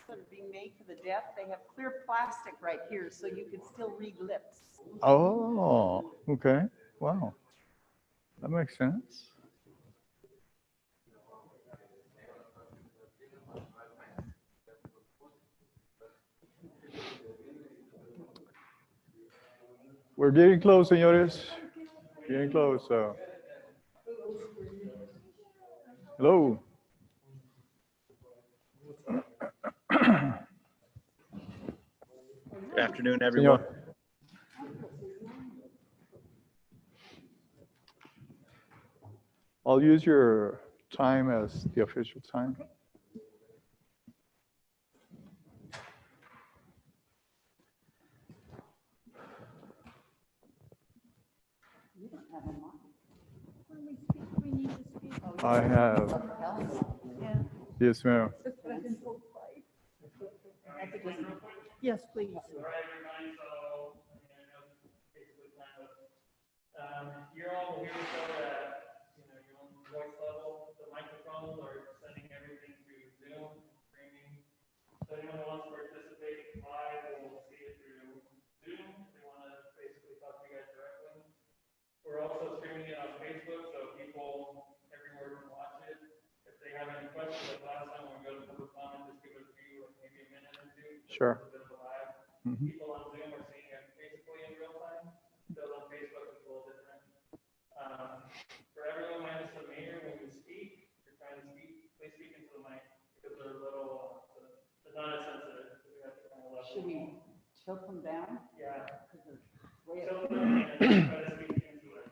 that are being made for the deaf, they have clear plastic right here, so you can still read lips. Oh, okay. Wow. That makes sense. We're getting close, señores. Getting close. So, hello. Good afternoon, everyone. Señor. I'll use your time as the official time. I have. Yes, ma'am. Yes, please. You're all here to show that, your own voice level, the microphones are sending everything through Zoom, streaming. So anyone who wants to participate live will see it through Zoom. They want to basically talk to you guys directly. We're also streaming it on Facebook, so people everywhere can watch it. If they have any questions, like last time when we go to public comment, just give it a few, like maybe a minute or two. Sure. A bit of a lag. People on Zoom are seeing it basically in real time. Those on Facebook is a little different. For everyone minus the mayor, when you speak, you're trying to speak, please speak into the mic because they're a little, they're not as sensitive. We have to kind of level. Should we tilt them down? Yeah. Way Tilt up. them and try to speak into it.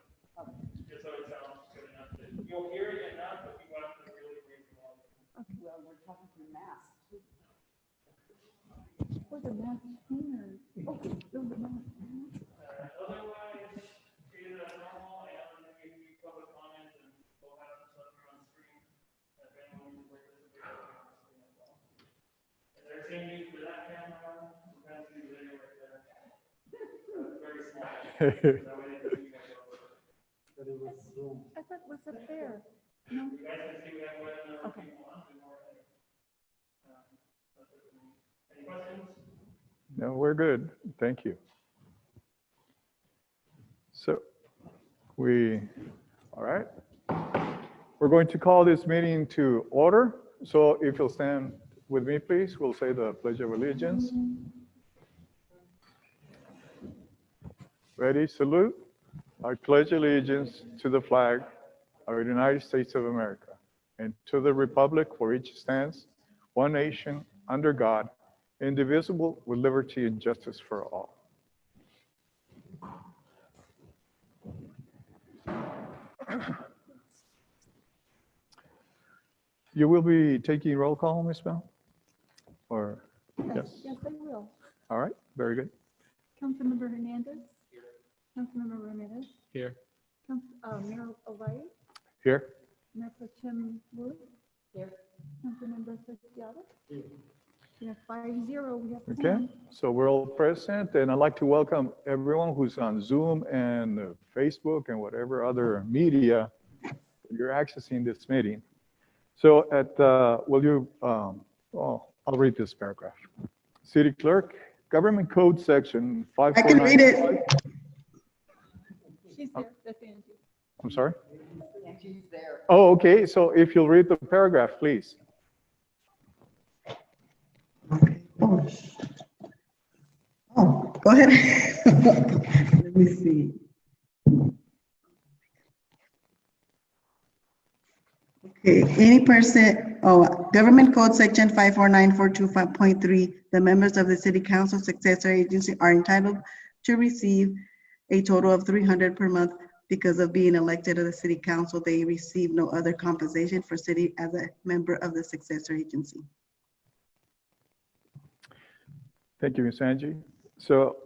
Just so it sounds good enough. You'll hear it enough, but you have to really raise the volume. Okay, well, we're talking through masks too. Where's the mask here? Oh, there's the mask. Otherwise, treat it as normal, and if you public comments, and we'll have some stuff here on the screen. If anyone wants to participate, on the screen as well. Is there a same need for that camera? You can see the video right there. Very small. That way they can see you guys over. I thought it was up there. No? You guys can see we have one number Okay. people on, two more. Any questions? No, we're good. Thank you. So, all right. We're going to call this meeting to order. So if you'll stand with me, please, we'll say the Pledge of Allegiance. Ready, salute. I pledge allegiance to the flag of the United States of America and to the republic for which it stands, one nation, under God, indivisible, with liberty and justice for all. You will be taking roll call, Ms. Bell? Or, yes? Yes, I will. All right, very good. Councilmember Hernandez? Here. Councilmember Ramirez? Here. Mayor O'Reilly? Here? Mayor Pro Tem Wood? Here. Councilmember Preciado? Here. We have 5-0, we have Okay, 10. so we're all present, and I'd like to welcome everyone who's on Zoom and Facebook and whatever other media you're accessing this meeting. So I'll read this paragraph. City Clerk, Government Code Section 549. I can read it. She's there, that's Angie. I'm sorry? Angie's there. Oh, okay, so if you'll read the paragraph, please. Oh, go ahead. Let me see. Okay, any person, Government Code Section 549.425.3, the members of the City Council successor agency are entitled to receive a total of $300 per month. Because of being elected to the City Council, they receive no other compensation for city as a member of the successor agency. Thank you, Ms. Angie. So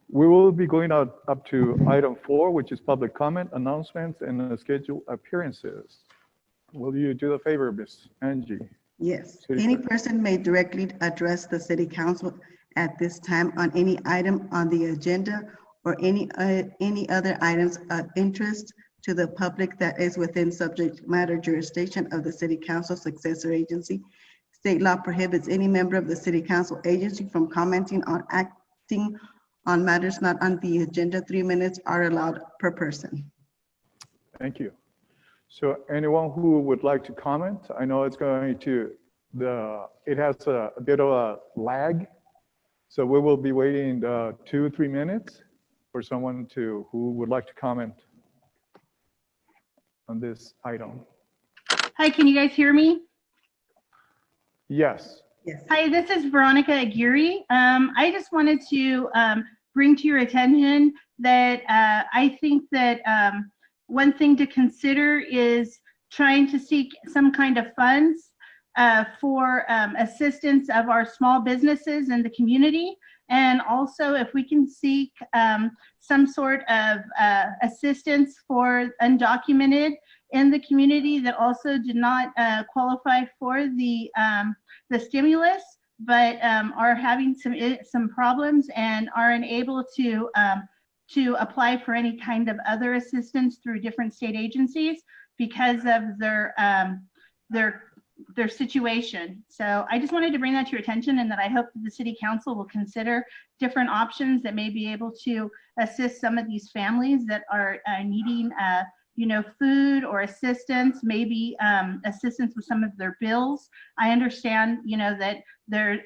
we will be going up to item 4, which is public comment, announcements, and scheduled appearances. Will you do the favor, Ms. Angie? Yes, City any Clerk. person may directly address the City Council at this time on any item on the agenda or any other items of interest to the public that is within subject matter jurisdiction of the City Council successor agency. state law prohibits any member of the city council agency from commenting on acting on matters not on the agenda. 3 minutes are allowed per person. Thank you. So anyone who would like to comment, I know it's going to, it has a bit of a lag. So we will be waiting 2-3 minutes for someone who would like to comment on this item. Hi, can you guys hear me? Yes. Yes. Hi, this is Veronica Aguirre. I just wanted to bring to your attention that I think that one thing to consider is trying to seek some kind of funds for assistance of our small businesses in the community. And also if we can seek some sort of assistance for undocumented in the community that also did not qualify for the stimulus, but are having some problems and are unable to apply for any kind of other assistance through different state agencies because of their situation. So I just wanted to bring that to your attention, and that I hope that the city council will consider different options that may be able to assist some of these families that are needing food or assistance, maybe assistance with some of their bills. I understand, that they're,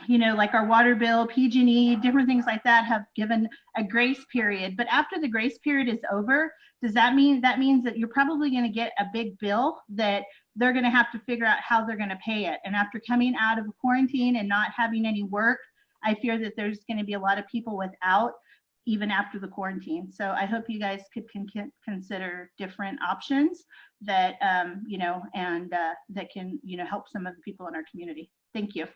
like our water bill, PG&E, different things like that have given a grace period. But after the grace period is over, does that mean that means that you're probably going to get a big bill that they're going to have to figure out how they're going to pay it? And after coming out of quarantine and not having any work, I fear that there's going to be a lot of people without even after the quarantine. So I hope you guys could consider different options that, that can, help some of the people in our community. Thank you.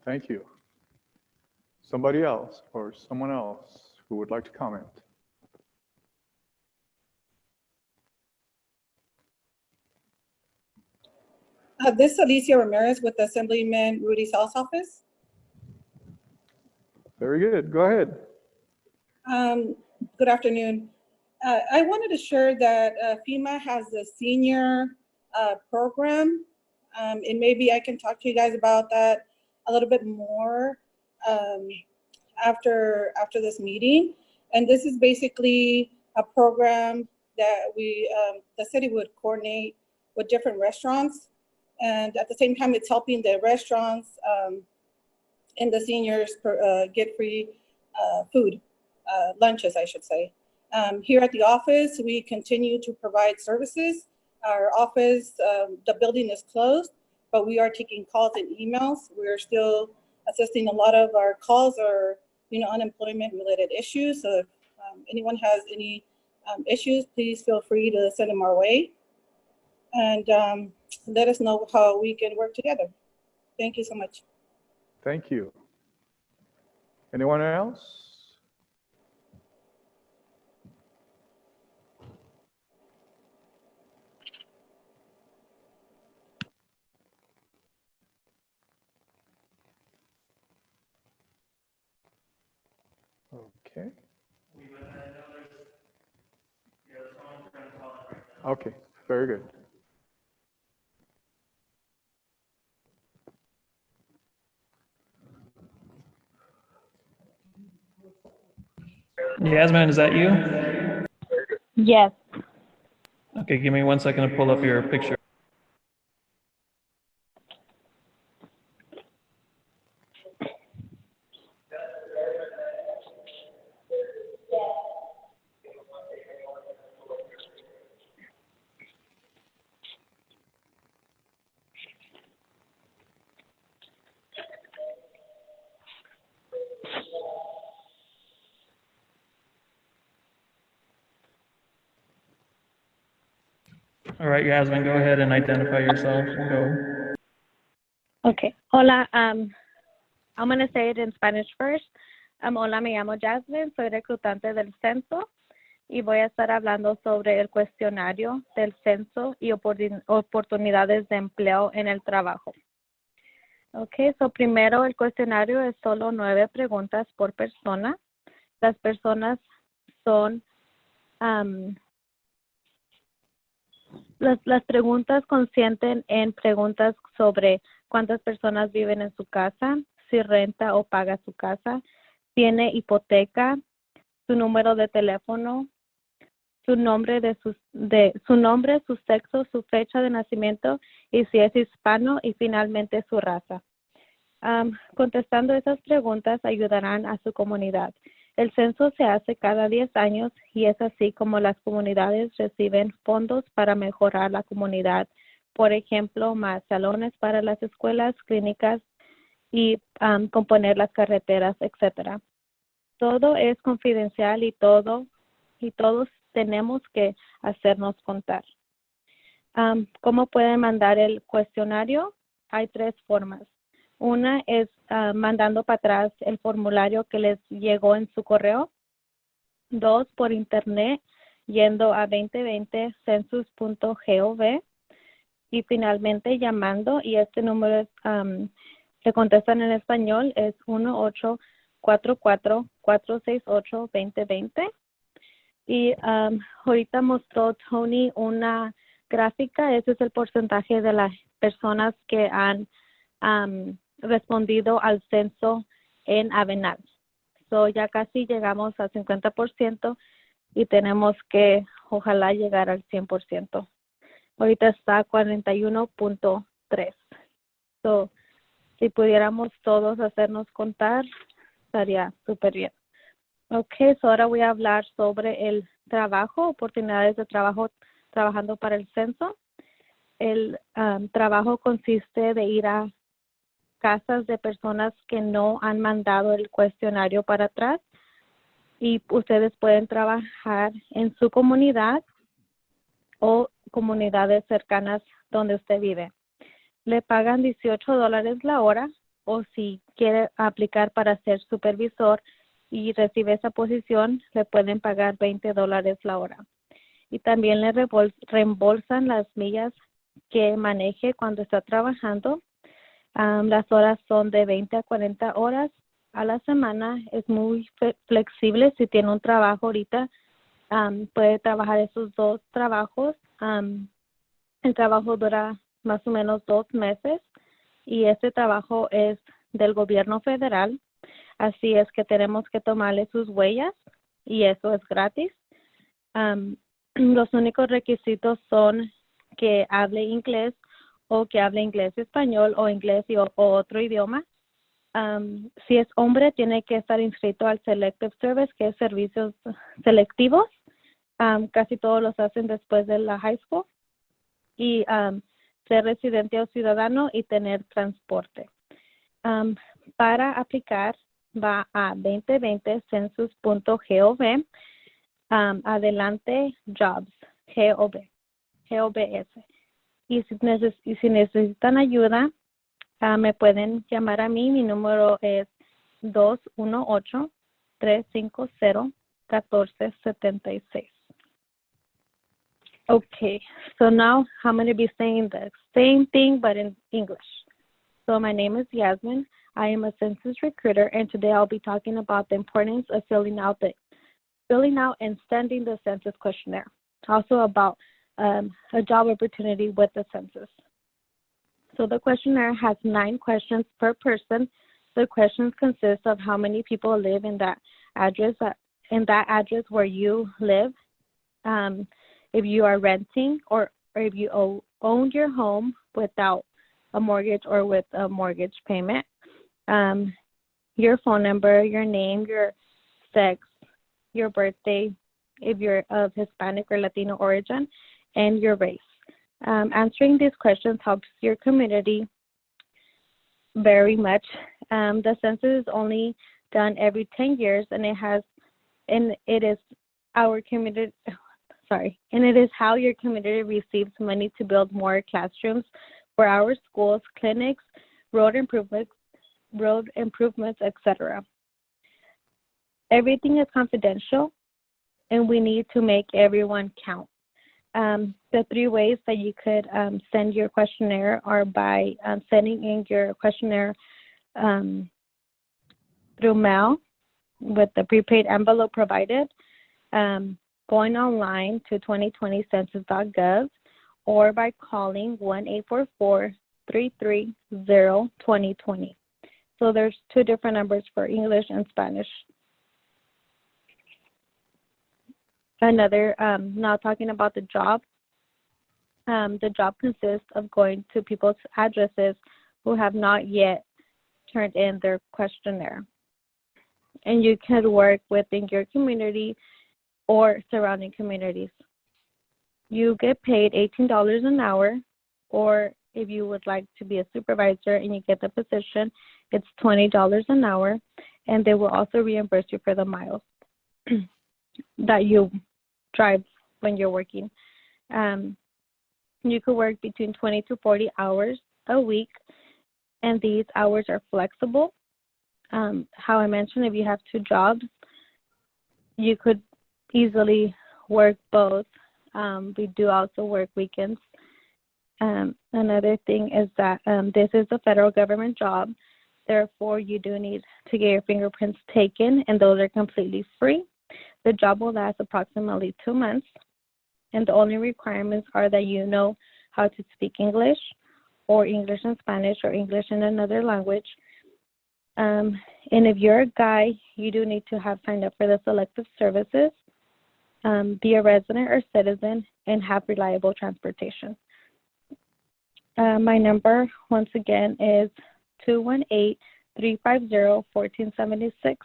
Thank you. Somebody else or someone else who would like to comment? This is Alicia Ramirez with Assemblyman Rudy Sal's office. Very good. Go ahead. Good afternoon. I wanted to share that FEMA has a senior program, and maybe I can talk to you guys about that a little bit more after this meeting. And this is basically a program that the city would coordinate with different restaurants, and at the same time, it's helping the restaurants and the seniors get free food. Lunches, I should say. Here at the office, we continue to provide services. Our office, the building is closed, but we are taking calls and emails. We're still assisting. A lot of our calls are, unemployment related issues. So if anyone has any issues, please feel free to send them our way. And let us know how we can work together. Thank you so much. Thank you. Anyone else? Okay. Okay, very good. Yasmin, is that you? Yes. Okay, give me 1 second to pull up your picture. All right, Yasmin, go ahead and identify yourself and go. Okay. Hola. I'm going to say it in Spanish first. Hola, me llamo Jasmine. Soy reclutante del censo y voy a estar hablando sobre el cuestionario del censo y oportunidades de empleo en el trabajo. Okay, so primero el cuestionario es solo 9 preguntas por persona. Las personas son Las preguntas consisten en preguntas sobre cuántas personas viven en su casa, si renta o paga su casa, tiene hipoteca, su número de teléfono, su nombre, su sexo, su fecha de nacimiento y si es hispano y finalmente su raza. Contestando esas preguntas ayudarán a su comunidad. El censo se hace cada 10 años y es así como las comunidades reciben fondos para mejorar la comunidad. Por ejemplo, más salones para las escuelas, clínicas y componer las carreteras, etcétera. Todo es confidencial y todos tenemos que hacernos contar. ¿Cómo pueden mandar el cuestionario? Hay 3 formas. Una es mandando para atrás el formulario que les llegó en su correo. 2, por internet, yendo a 2020census.gov. Y finalmente llamando, y este número es, que contestan en español, es 1-844-468-2020. Y ahorita mostró Tony una gráfica. Ese es el porcentaje de las personas que han respondido al censo en Avenal. So, ya casi llegamos al 50% y tenemos que, ojalá, llegar al 100%. Ahorita está 41.3. So, si pudiéramos todos hacernos contar, estaría súper bien. Okay, so ahora voy a hablar sobre el trabajo, oportunidades de trabajo trabajando para el censo. El trabajo consiste de ir a casas de personas que no han mandado el cuestionario para atrás y ustedes pueden trabajar en su comunidad o comunidades cercanas donde usted vive. Le pagan $18 la hora o si quiere aplicar para ser supervisor y recibe esa posición, le pueden pagar $20 la hora. Y también le reembolsan las millas que maneje cuando está trabajando. Las horas son de 20 a 40 horas a la semana. Es muy flexible. Si tiene un trabajo ahorita, puede trabajar esos 2 trabajos. El trabajo dura más o menos 2 meses y este trabajo es del gobierno federal. Así es que tenemos que tomarle sus huellas y eso es gratis. Los únicos requisitos son que hable inglés o que hable inglés y español o inglés o otro idioma. Si es hombre, tiene que estar inscrito al Selective Service, que es servicios selectivos. Casi todos los hacen después de la high school. Y ser residente o ciudadano y tener transporte. Para aplicar, va a 2020census.gov, adelante jobs, GOBS. Y si necesitan ayuda, me pueden llamar a mí. Mi número es 218-350-1476. Okay, so now I'm going to be saying the same thing but in English. So my name is Yasmin. I am a census recruiter, and today I'll be talking about the importance of filling out and sending the census questionnaire. Also about a job opportunity with the census. So the questionnaire has 9 questions per person. The questions consist of how many people live in that address where you live. If you are renting or if you own your home without a mortgage or with a mortgage payment, your phone number, your name, your sex, your birthday, if you're of Hispanic or Latino origin, and your race. Answering these questions helps your community very much. The census is only done every 10 years, and it is how your community receives money to build more classrooms for our schools, clinics, road improvements, etc. Everything is confidential, and we need to make everyone count. The 3 ways that you could send your questionnaire are by sending in your questionnaire through mail with the prepaid envelope provided, going online to 2020census.gov, or by calling 1-844-330-2020. So there's two different numbers for English and Spanish. Another, now talking about the job consists of going to people's addresses who have not yet turned in their questionnaire. And you can work within your community or surrounding communities. You get paid $18 an hour, or if you would like to be a supervisor and you get the position, it's $20 an hour, and they will also reimburse you for the miles that you drive when you're working. You could work between 20 to 40 hours a week, and these hours are flexible. How I mentioned, if you have two jobs, you could easily work both. We do also work weekends. Another thing is that this is a federal government job. Therefore, you do need to get your fingerprints taken, and those are completely free. The job will last approximately 2 months, and the only requirements are that you know how to speak English, or English and Spanish, or English in another language. And if you're a guy, you do need to have signed up for the selective services, be a resident or citizen, and have reliable transportation. My number, once again, is 218-350-1476.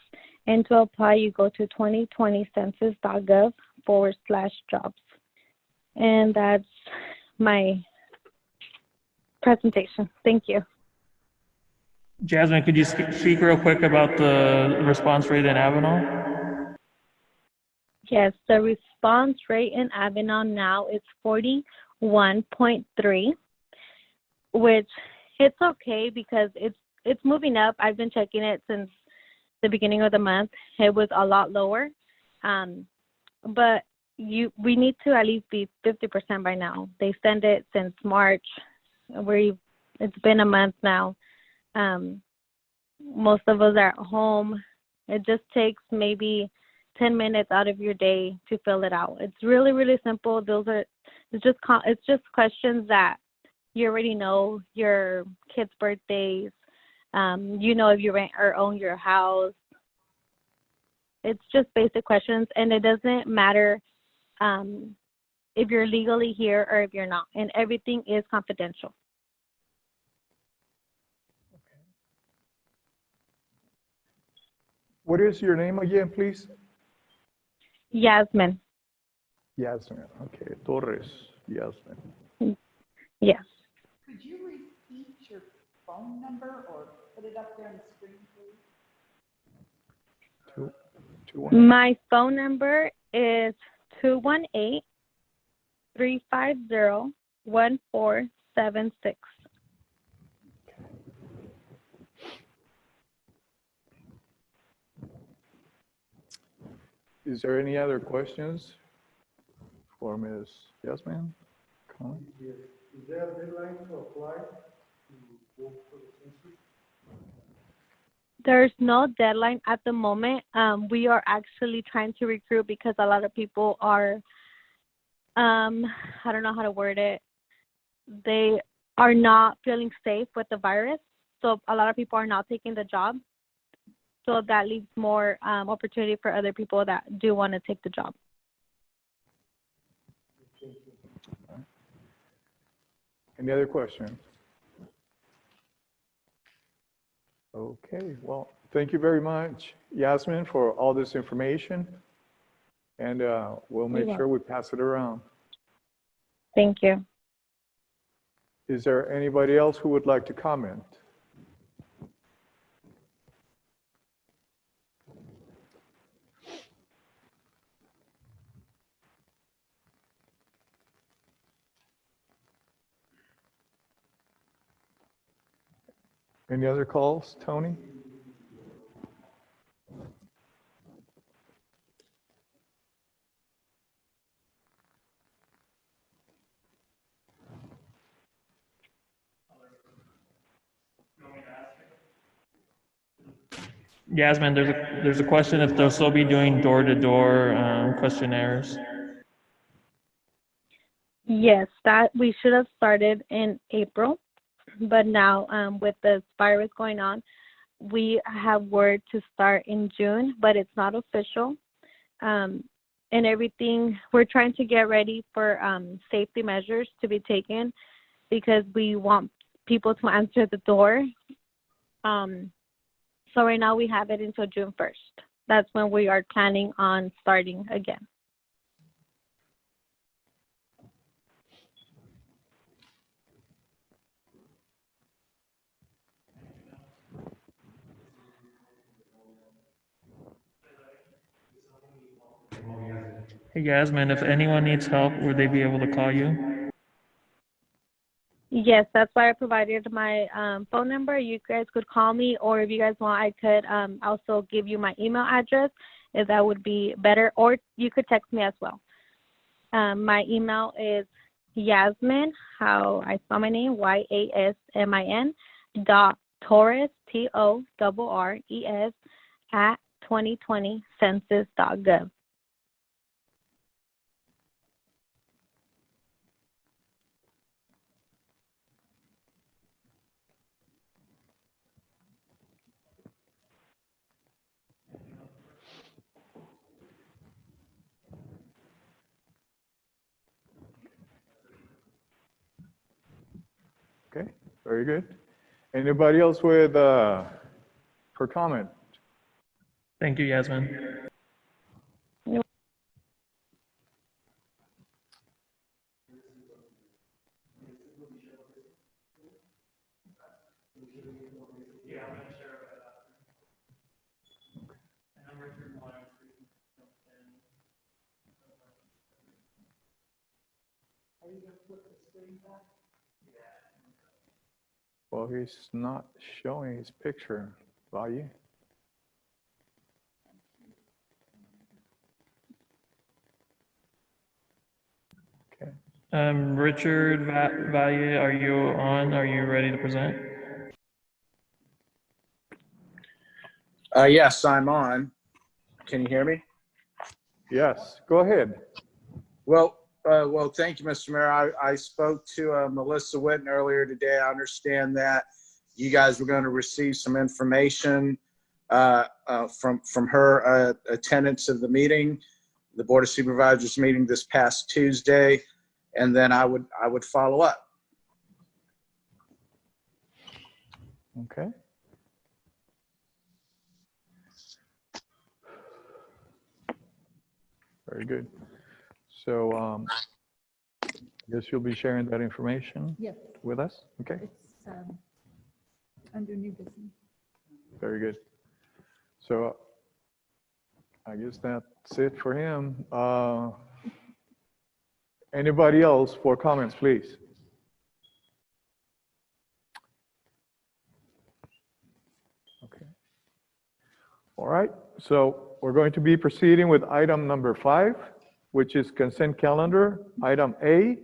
And to apply, you go to 2020census.gov/jobs. And that's my presentation. Thank you. Jasmine, could you speak real quick about the response rate in Avenal? Yes, the response rate in Avenal now is 41.3, which it's okay because it's moving up. I've been checking it since the beginning of the month. It was a lot lower, but we need to at least be 50% by now. They send it since March. It's been a month now. Most of us are at home. It just takes maybe 10 minutes out of your day to fill it out. It's really, really simple. It's just questions that you already know, your kids' birthdays, if you rent or own your house. It's just basic questions, and it doesn't matter if you're legally here or if you're not, and everything is confidential. What is your name again, please? Yasmin. Yasmin. Okay, Torres. Yasmin. Yes. Could you repeat your phone number or put it up there on the screen, please? 218. My phone number is 218-350-1476. Is there any other questions for Ms. Yasmin? Yes. Is there a deadline to apply to vote for the census? There's no deadline at the moment. We are actually trying to recruit because a lot of people are, I don't know how to word it. They are not feeling safe with the virus. So a lot of people are not taking the job. So that leaves more opportunity for other people that do want to take the job. Any other questions? Okay, well, thank you very much, Yasmin, for all this information. And we'll make sure we pass it around. Thank you. Is there anybody else who would like to comment? Any other calls, Tony? Yasmin, there's a question if they'll still be doing door-to-door questionnaires. Yes, that we should have started in April, but now with this virus going on, we have word to start in June, but it's not official. And everything, we're trying to get ready for safety measures to be taken because we want people to answer the door. So right now we have it until June 1st. That's when we are planning on starting again. Hey Yasmin, if anyone needs help, would they be able to call you? Yes, that's why I provided my phone number. You guys could call me, or if you guys want, I could also give you my email address if that would be better, or you could text me as well. My email is Yasmin, how I spell my name, YASMIN, .Torres, TORRES, at 2020census.gov. Okay, very good. Anybody else with, for comment? Thank you, Yasmin. Well, he's not showing his picture, Valle. Okay. Richard Valle, are you on? Are you ready to present? Yes, I'm on. Can you hear me? Yes, go ahead. Well, thank you, Mr. Mayor. I spoke to Melissa Witten earlier today. I understand that you guys were going to receive some information from her attendance of the meeting, the Board of Supervisors meeting this past Tuesday, and then I would follow up. Okay. Very good. So I guess you'll be sharing that information Yes, with us? Okay, it's under new business. very good. So I guess that's it for him. Anybody else for comments, please? Okay. All right, so we're going to be proceeding with item number 5, which is consent calendar. Item A,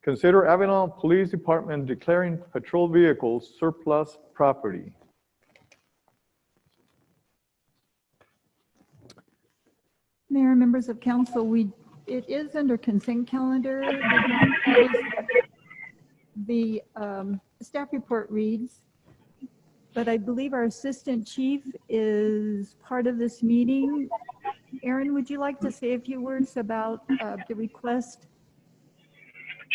consider Avenal Police Department declaring patrol vehicles surplus property. Mayor, members of council, it is under consent calendar. The staff report reads, but I believe our assistant chief is part of this meeting. Aaron, would you like to say a few words about the request?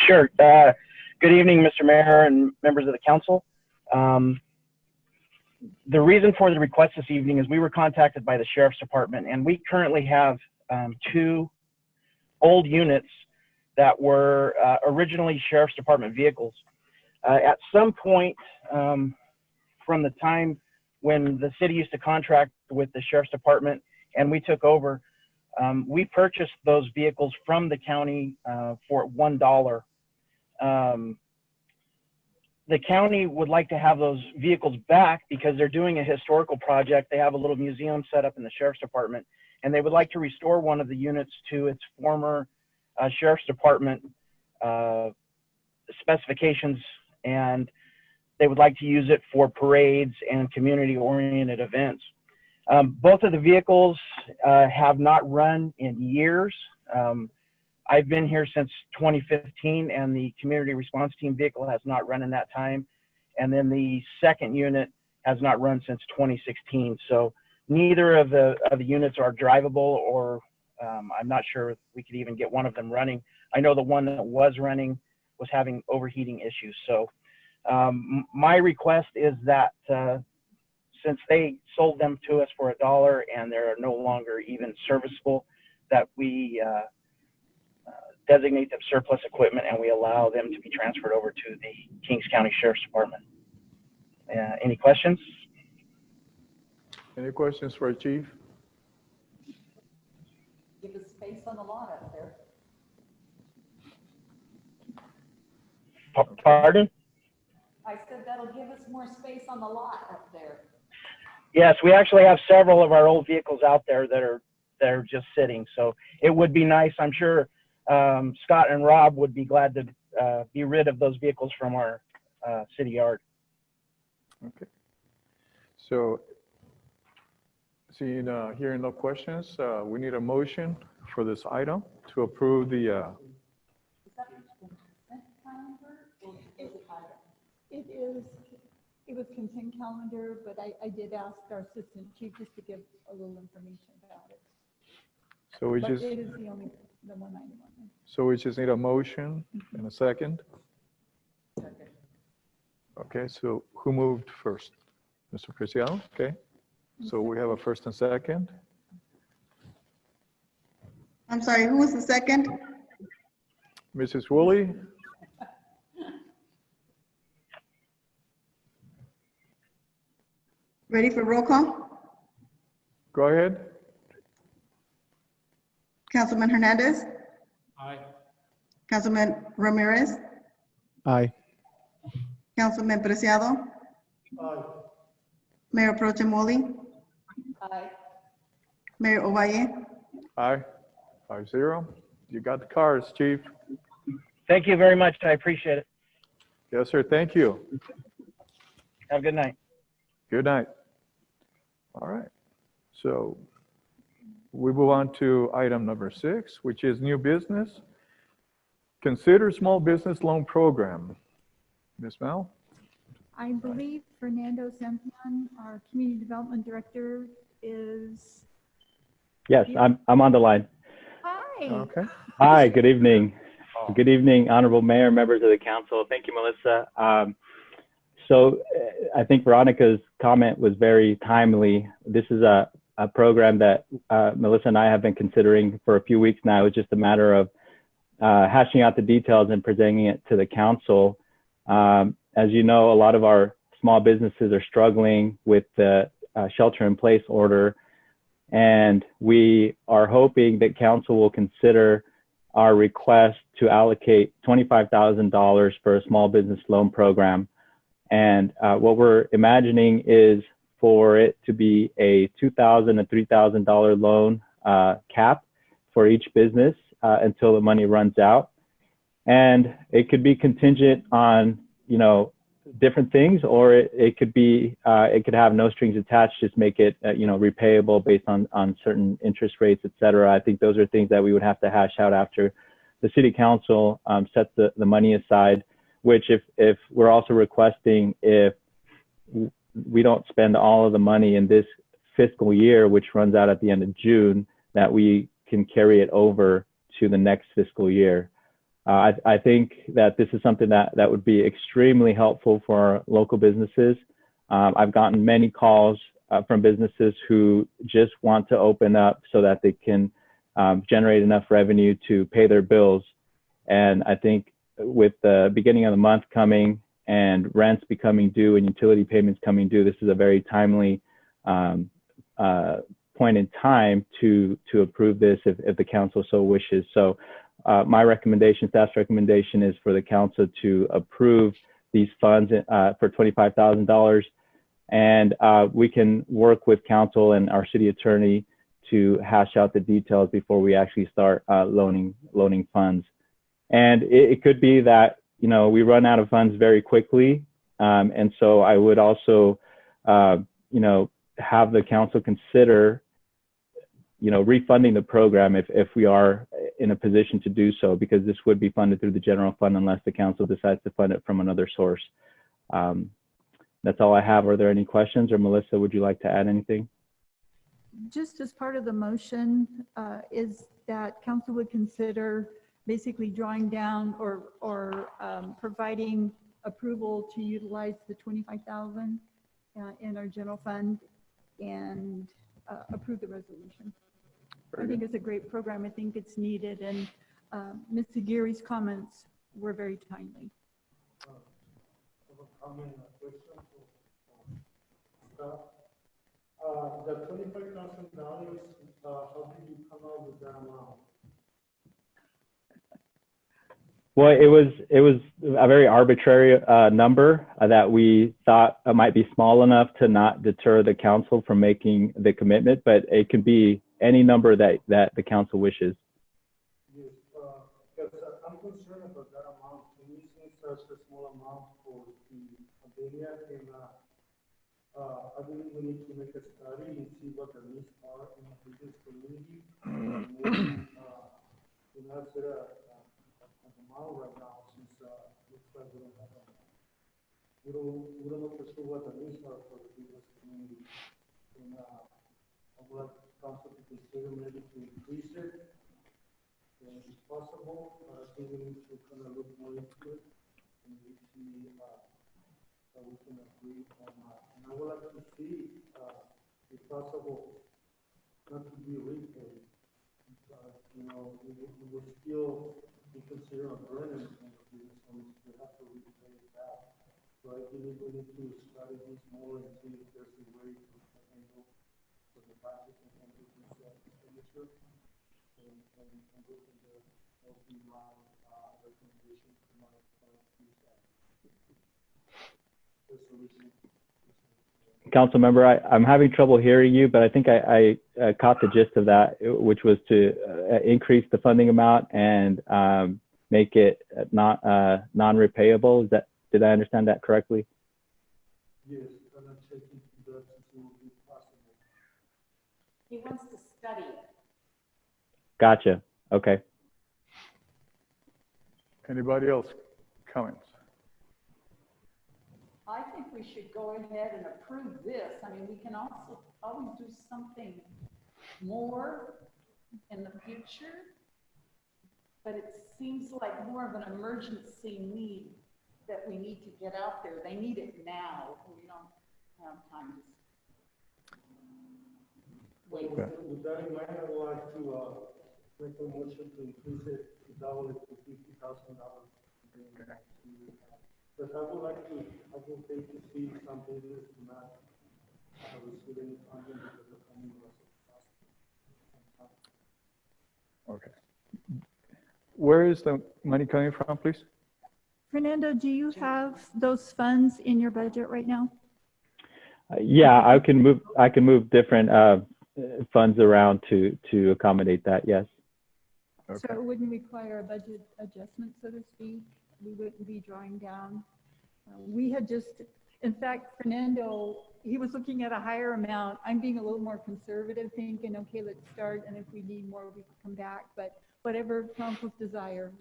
Sure. Good evening, Mr. Mayor and members of the council. The reason for the request this evening is we were contacted by the Sheriff's Department, and we currently have 2 old units that were originally Sheriff's Department vehicles. At some point from the time when the city used to contract with the Sheriff's Department and we took over, we purchased those vehicles from the county for $1. The county would like to have those vehicles back because they're doing a historical project. They have a little museum set up in the Sheriff's Department, and they would like to restore one of the units to its former Sheriff's Department specifications, and they would like to use it for parades and community-oriented events. Both of the vehicles have not run in years. I've been here since 2015, and the community response team vehicle has not run in that time. And then the second unit has not run since 2016. So neither of the units are drivable, or I'm not sure if we could even get one of them running. I know the one that was running was having overheating issues. So my request is that since they sold them to us for $1 and they're no longer even serviceable, that we designate them surplus equipment and we allow them to be transferred over to the Kings County Sheriff's Department. Any questions? Any questions for our chief? Give us space on the lot up there. Pardon? I said that'll give us more space on the lot up there. Yes, we actually have several of our old vehicles out there that are just sitting. So it would be nice. I'm sure Scott and Rob would be glad to be rid of those vehicles from our city yard. Okay. So, hearing no questions, we need a motion for this item to approve the, Is that consent calendar or is it item? It was consent calendar, but I did ask our assistant chief just to give a little information about it. so we But just, it is the one item on there. so we just need a motion and a second. Okay, so who moved first? Mr. Preciado, okay. So we have a first and second. I'm sorry, who was the second? Mrs. Woolley, Ready for roll call? go ahead. Councilman Hernandez? Aye. Councilman Ramirez? Aye. Councilman Preciado? Aye. Mayor Pro Tem Woolley? Aye. Mayor Ovalle? Aye. 5-0. You got the cards, chief. Thank you very much. I appreciate it. Yes, sir. Thank you. Have a good night. Good night. All right. So we move on to item number 6, which is new business. Consider small business loan program. Ms. Mel? I believe Fernando Sempion, our community development director, is. Yes, I'm on the line. Hi. Okay. Hi, good evening. Good evening, Honorable Mayor, members of the council. Thank you, Melissa. I think Veronica's comment was very timely. This is a program that Melissa and I have been considering for a few weeks now. It's just a matter of hashing out the details and presenting it to the council. As you know, a lot of our small businesses are struggling with the shelter-in-place order, and we are hoping that council will consider our request to allocate $25,000 for a small business loan program. And what we're imagining is for it to be a $2,000 and $3,000 loan cap for each business until the money runs out. And it could be contingent on, different things, or it could be, it could have no strings attached, just make it, repayable based on certain interest rates, et cetera. I think those are things that we would have to hash out after the city council sets the money aside, which if we're also requesting, if we don't spend all of the money in this fiscal year, which runs out at the end of June, that we can carry it over to the next fiscal year. I think that this is something that would be extremely helpful for our local businesses. I've gotten many calls from businesses who just want to open up so that they can generate enough revenue to pay their bills. And I think with the beginning of the month coming and rents becoming due and utility payments coming due, this is a very timely point in time to approve this if the council so wishes. So my recommendation, staff's recommendation, is for the council to approve these funds for $25,000, and we can work with council and our city attorney to hash out the details before we actually start loaning funds. And it could be that we run out of funds very quickly, and so I would also have the council consider refunding the program if we are in a position to do so, because this would be funded through the general fund unless the council decides to fund it from another source. That's all I have. Are there any questions? Or Melissa, would you like to add anything? Just as part of the motion, is that council would consider basically drawing down or providing approval to utilize the 25,000 in our general fund and approve the resolution. I think it's a great program. I think it's needed, and Ms. Aguirre's comments were very timely. Comment, question for staff. The $25,000, how did you come up with that amount? Well, it was a very arbitrary number that we thought might be small enough to not deter the council from making the commitment, but it can be any number that the council wishes. Yes, because I'm concerned about that amount. To me, it seems such a small amount for the area, and I believe we need to make a study and see what the needs are in the business community. And maybe, not set an amount right now, since looks like we don't have a, we don't know for sure what the needs are for the business community. And I would like council to consider maybe to increase it, and if possible, I think we need to kind of look more into it and we see that we can agree on. And I would like to see, if possible, not to be repaid, but it will still be considered a burden on the business owners. We have to repay it back. So I believe we need to study this more and see if there's a way to handle for the budget and handle this expenditure. And look at the open line recommendation from our resolution. Council member, I'm having trouble hearing you, but I think I caught the gist of that, which was to increase the funding amount and make it not non-repayable. Did I understand that correctly? Yes, and I'm checking that it will be possible. He wants to study it. Gotcha. Okay. Anybody else comments? I think we should go ahead and approve this. I mean, we can also always do something more in the future, but it seems like more of an emergency need that we need to get out there. They need it now. We don't have time to wait. Okay. With that in mind, I would like to make a motion to increase it to double it to $50,000. But I would like to, I would like to see some business not receive any funding because the funding was Okay. Where is the money coming from, please? Fernando, do you have those funds in your budget right now? Yeah, I can move different funds around to accommodate that. Yes. Okay. So it wouldn't require a budget adjustment, so to speak. We wouldn't be drawing down. We had just, in fact, Fernando, he was looking at a higher amount. I'm being a little more conservative, thinking, okay, let's start, and if we need more, we can come back. But whatever council's desire,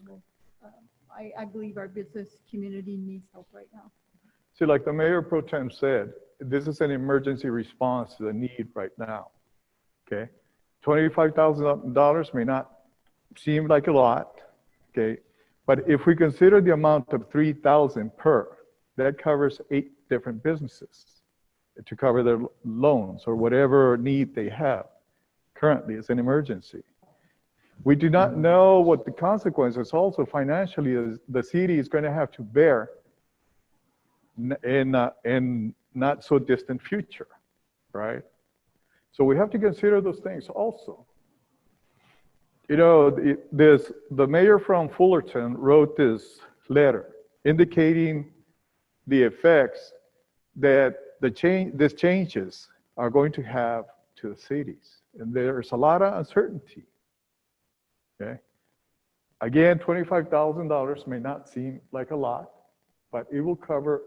I believe our business community needs help right now. See, like the Mayor Pro Tem said, this is an emergency response to the need right now. Okay, $25,000 may not seem like a lot. Okay, but if we consider the amount of $3,000 per, that covers 8 different businesses to cover their loans or whatever need they have. Currently, it's an emergency. We do not know what the consequences also financially is the city is going to have to bear in not so distant future, right? So we have to consider those things also. You know, the mayor from Fullerton wrote this letter indicating the effects that these changes are going to have to the cities. And there's a lot of uncertainty. Okay. Again, $25,000 may not seem like a lot, but it will cover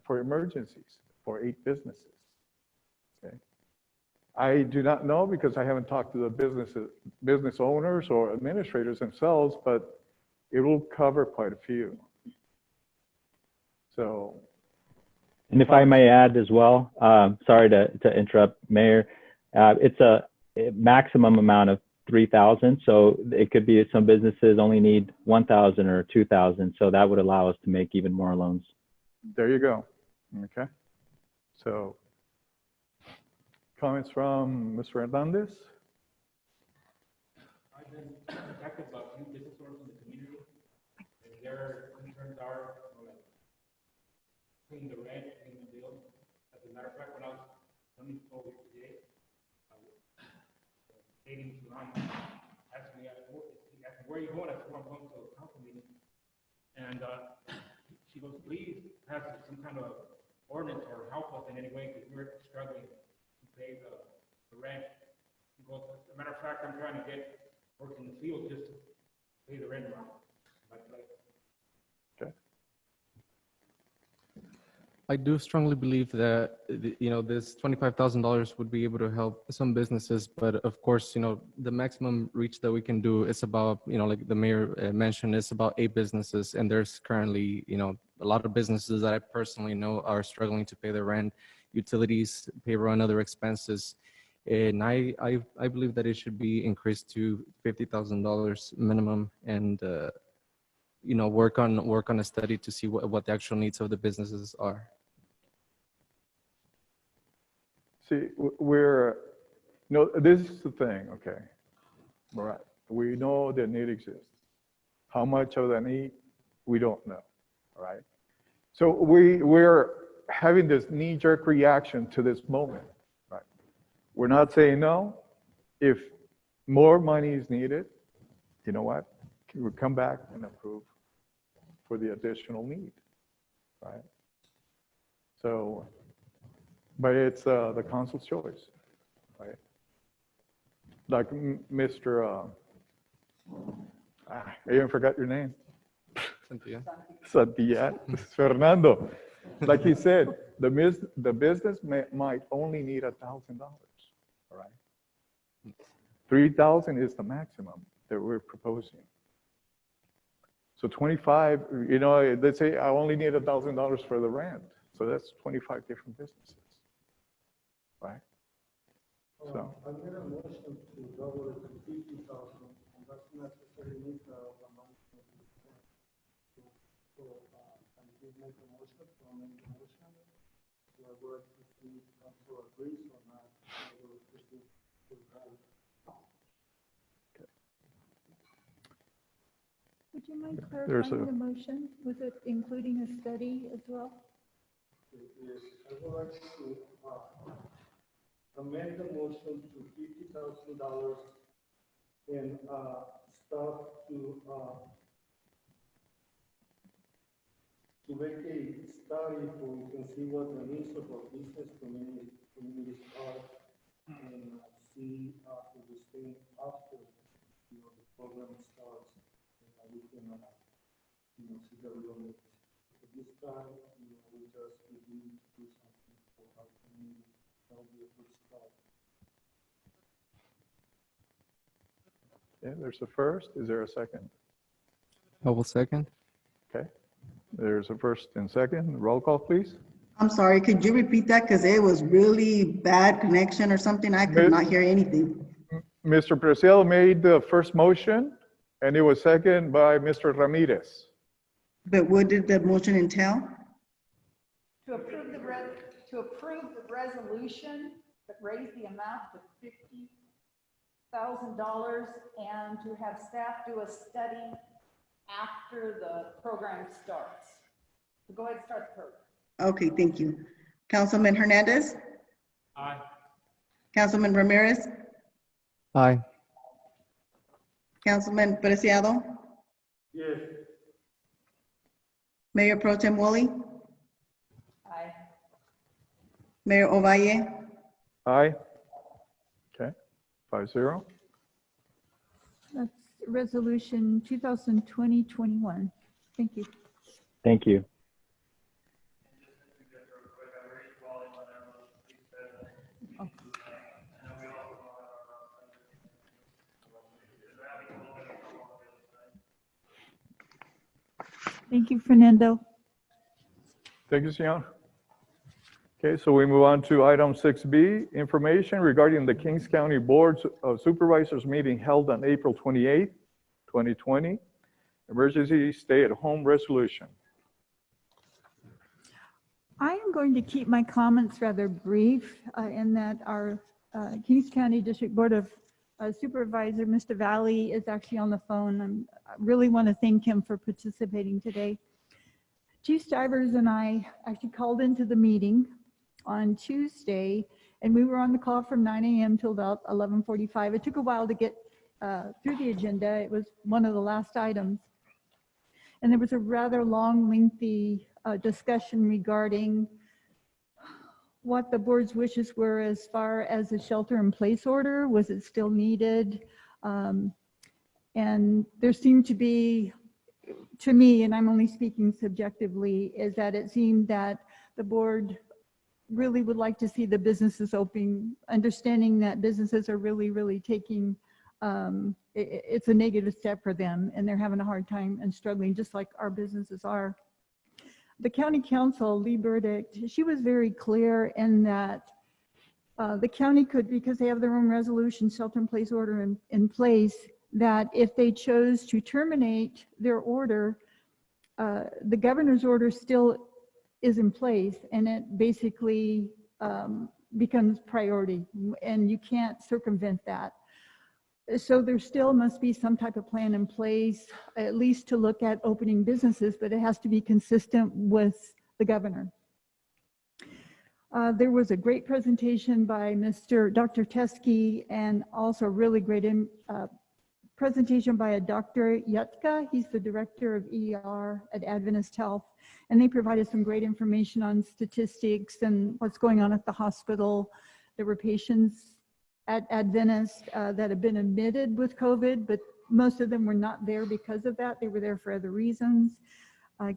for emergencies for 8 businesses. Okay. I do not know because I haven't talked to the business owners or administrators themselves, but it will cover quite a few. So. And if I may add as well, sorry to interrupt, Mayor, it's a maximum amount of 3,000. So it could be some businesses only need 1,000 or 2,000. So that would allow us to make even more loans. There you go. Okay. So comments from Mr. Hernandez? I've been contacted by a few business owners in the community, and their concerns are, like, paying the rent, paying the bills. As a matter of fact, when I was coming over today, I was dating to mom, asked me, he asked me, where are you going? I said, well, I'm going to a council meeting. And she goes, please pass some kind of ordinance or help us in any way, because we're struggling to pay the rent. He goes, as a matter of fact, I'm trying to get work in the field just to pay the rent around my place. Okay. I do strongly believe that, this $25,000 would be able to help some businesses, but of course, the maximum reach that we can do is about, like the mayor mentioned, it's about 8 businesses, and there's currently, a lot of businesses that I personally know are struggling to pay their rent, utilities, payroll, and other expenses. And I believe that it should be increased to $50,000 minimum, and work on a study to see what the actual needs of the businesses are. See, this is the thing, okay? All right. We know the need exists. How much of that need, we don't know, all right? So we're having this knee-jerk reaction to this moment, right? We're not saying no. If more money is needed, you know what? We'll come back and approve for the additional need, right? So, but it's the council's choice, right? Like Mr. I even forgot your name. Santia. Fernando. Like he said, the business might only need $1,000, all right? 3,000 is the maximum that we're proposing. So 25, let's say I only need $1,000 for the rent. So that's 25 different businesses, right? So. I made a motion to double it to 50,000, and that's necessarily need the money. So I did make a motion, so I made a motion. So I would like to see if council agrees or not. I will proceed to that. Would you mind clarifying the motion? Was it including a study as well? Yes, I would like to amend the motion to $50,000 and stuff to make a study so we can see what the needs of our business communities are and see if we stay after the program starts. We can see the real needs. At this time, we just need to do something for our community. That will be a good start. Yeah, there's a first. Is there a second? I will second. Okay. There's a first and second. Roll call, please. I'm sorry, could you repeat that? Because it was really bad connection or something. I could not hear anything. Mr. Preciado made the first motion, and it was seconded by Mr. Ramirez. But what did the motion entail? To approve the resolution that raised the amount to $50,000 and to have staff do a study after the program starts. So go ahead and start the program. Okay, thank you. Councilman Hernandez? Aye. Councilman Ramirez? Aye. Councilman Preciado? Yes. Mayor Pro Tem Woolley? Aye. Mayor Ovalle? Aye. Okay, 5-0. That's resolution 2020-21. Thank you. Thank you. Thank you, Fernando. Thank you, Sion. Okay, so we move on to item 6B, information regarding the Kings County Board of Supervisors meeting held on April 28, 2020, emergency stay-at-home resolution. I am going to keep my comments rather brief in that our Kings County District Board of Supervisor, Mr. Valley, is actually on the phone. I really want to thank him for participating today. Chief Stivers and I actually called into the meeting on Tuesday, and we were on the call from 9 a.m. till about 11:45. It took a while to get through the agenda. It was one of the last items. And there was a rather long, lengthy discussion regarding what the board's wishes were as far as a shelter-in-place order. Was it still needed? And there seemed to be, to me, and I'm only speaking subjectively, is that it seemed that the board really would like to see the businesses open, understanding that businesses are really taking, it's a negative step for them, and they're having a hard time and struggling, just like our businesses are. The county council, Lee Burdick, she was very clear in that the county could, because they have their own resolution, shelter-in-place order in place, that if they chose to terminate their order, the governor's order still is in place, and it basically becomes priority, and you can't circumvent that. So there still must be some type of plan in place, at least to look at opening businesses, but it has to be consistent with the governor. There was a great presentation by Dr. Teskey, and also a really great presentation by a Dr. Yutka. He's the director of ER at Adventist Health, and they provided some great information on statistics and what's going on at the hospital. There were patients at Adventist that have been admitted with COVID, but most of them were not there because of that. They were there for other reasons.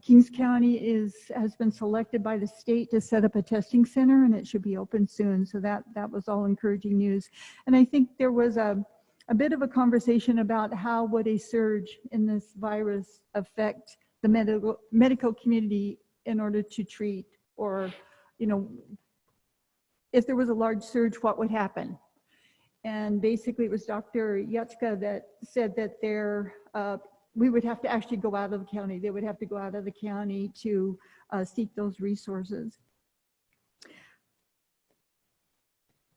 Kings County has been selected by the state to set up a testing center, and it should be open soon. So that was all encouraging news. And I think there was a bit of a conversation about how would a surge in this virus affect the medical community in order to treat, or, you know, if there was a large surge, what would happen? And basically it was Dr. Yutka that said that we would have to actually go out of the county. They would have to go out of the county to seek those resources.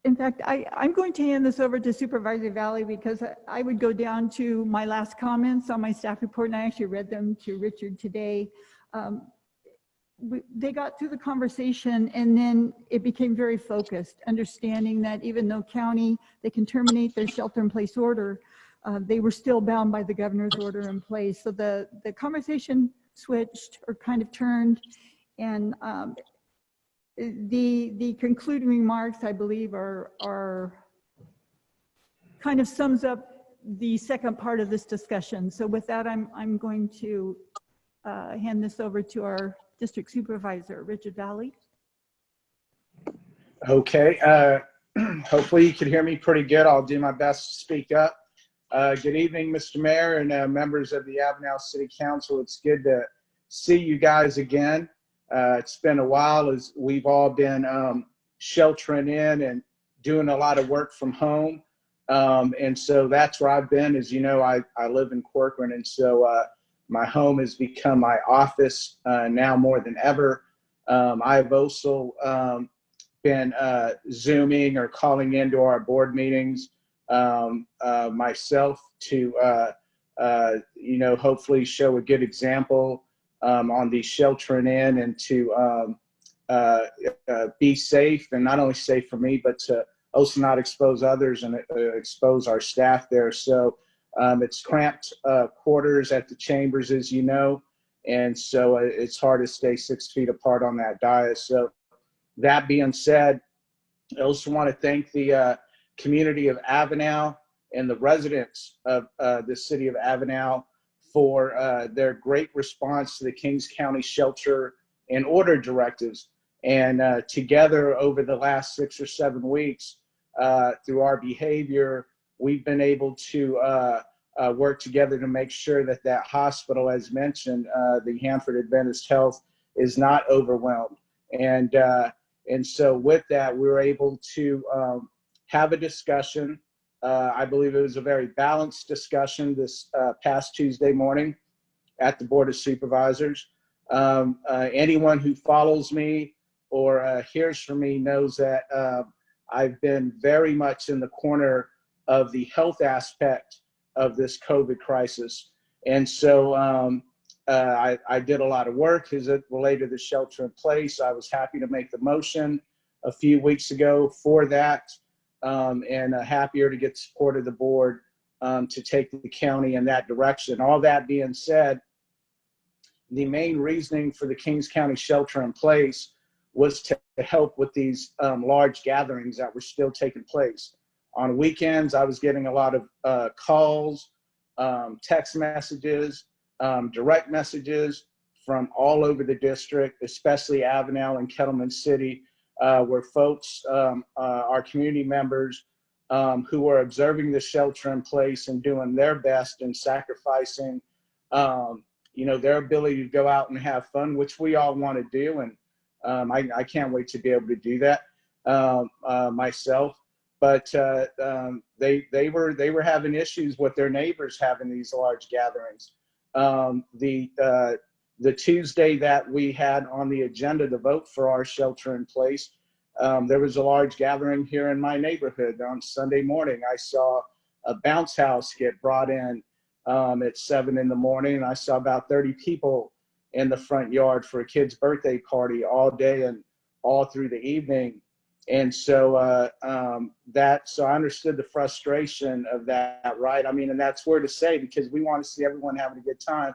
In fact, I'm going to hand this over to Supervisor Valley, because I would go down to my last comments on my staff report, and I actually read them to Richard today. They got through the conversation, and then it became very focused, understanding that even though county, they can terminate their shelter-in-place order, they were still bound by the governor's order in place. So the conversation switched, or kind of turned, and the concluding remarks, I believe, are kind of sums up the second part of this discussion. So with that, I'm going to hand this over to our District Supervisor, Richard Valley. Okay, hopefully you can hear me pretty good. I'll do my best to speak up. Good evening, Mr. Mayor and members of the Avenal City Council. It's good to see you guys again. It's been a while, as we've all been sheltering in and doing a lot of work from home. And so that's where I've been. As you know, I live in Corcoran, and so my home has become my office now more than ever. I've also been Zooming or calling into our board meetings myself to, hopefully show a good example on the sheltering in, and to be safe, and not only safe for me, but to also not expose others and expose our staff there. So it's cramped quarters at the chambers, as you know, and so it's hard to stay 6 feet apart on that dais. So that being said, I also want to thank the community of Avenal and the residents of the city of Avenal for their great response to the Kings County shelter and order directives. And together over the last 6 or 7 weeks, through our behavior, we've been able to work together to make sure that that hospital, as mentioned, the Hanford Adventist Health, is not overwhelmed. And so with that, we were able to have a discussion. I believe it was a very balanced discussion this past Tuesday morning at the Board of Supervisors. Anyone who follows me or hears from me knows that I've been very much in the corner of the health aspect of this COVID crisis. And so I did a lot of work as it related to shelter in place. I was happy to make the motion a few weeks ago for that, and happier to get support of the board to take the county in that direction. All that being said, the main reasoning for the Kings County shelter in place was to help with these large gatherings that were still taking place. On weekends, I was getting a lot of calls, text messages, direct messages from all over the district, especially Avenal and Kettleman City, where folks, our community members who are observing the shelter in place and doing their best and sacrificing their ability to go out and have fun, which we all want to do. And I can't wait to be able to do that myself. But they were having issues with their neighbors having these large gatherings. The Tuesday that we had on the agenda to vote for our shelter in place, there was a large gathering here in my neighborhood. On Sunday morning, I saw a bounce house get brought in at 7 in the morning, and I saw about 30 people in the front yard for a kid's birthday party all day and all through the evening. And so so I understood the frustration of that, right? I mean, and that's where to say, because we want to see everyone having a good time,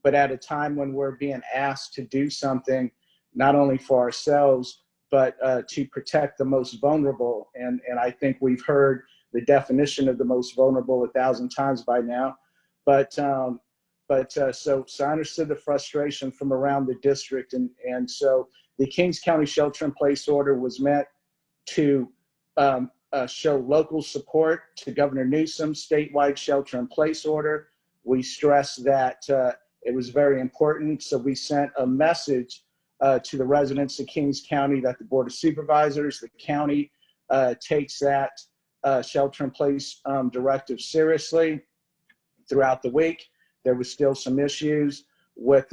but at a time when we're being asked to do something, not only for ourselves, but to protect the most vulnerable. And I think we've heard the definition of the most vulnerable 1,000 times by now. But so I understood the frustration from around the district. And so the Kings County shelter in place order was meant to show local support to Governor Newsom's statewide shelter in place order. We stressed that it was very important. So we sent a message to the residents of Kings County that the Board of Supervisors, the county, takes that shelter in place directive seriously. Throughout the week, there was still some issues with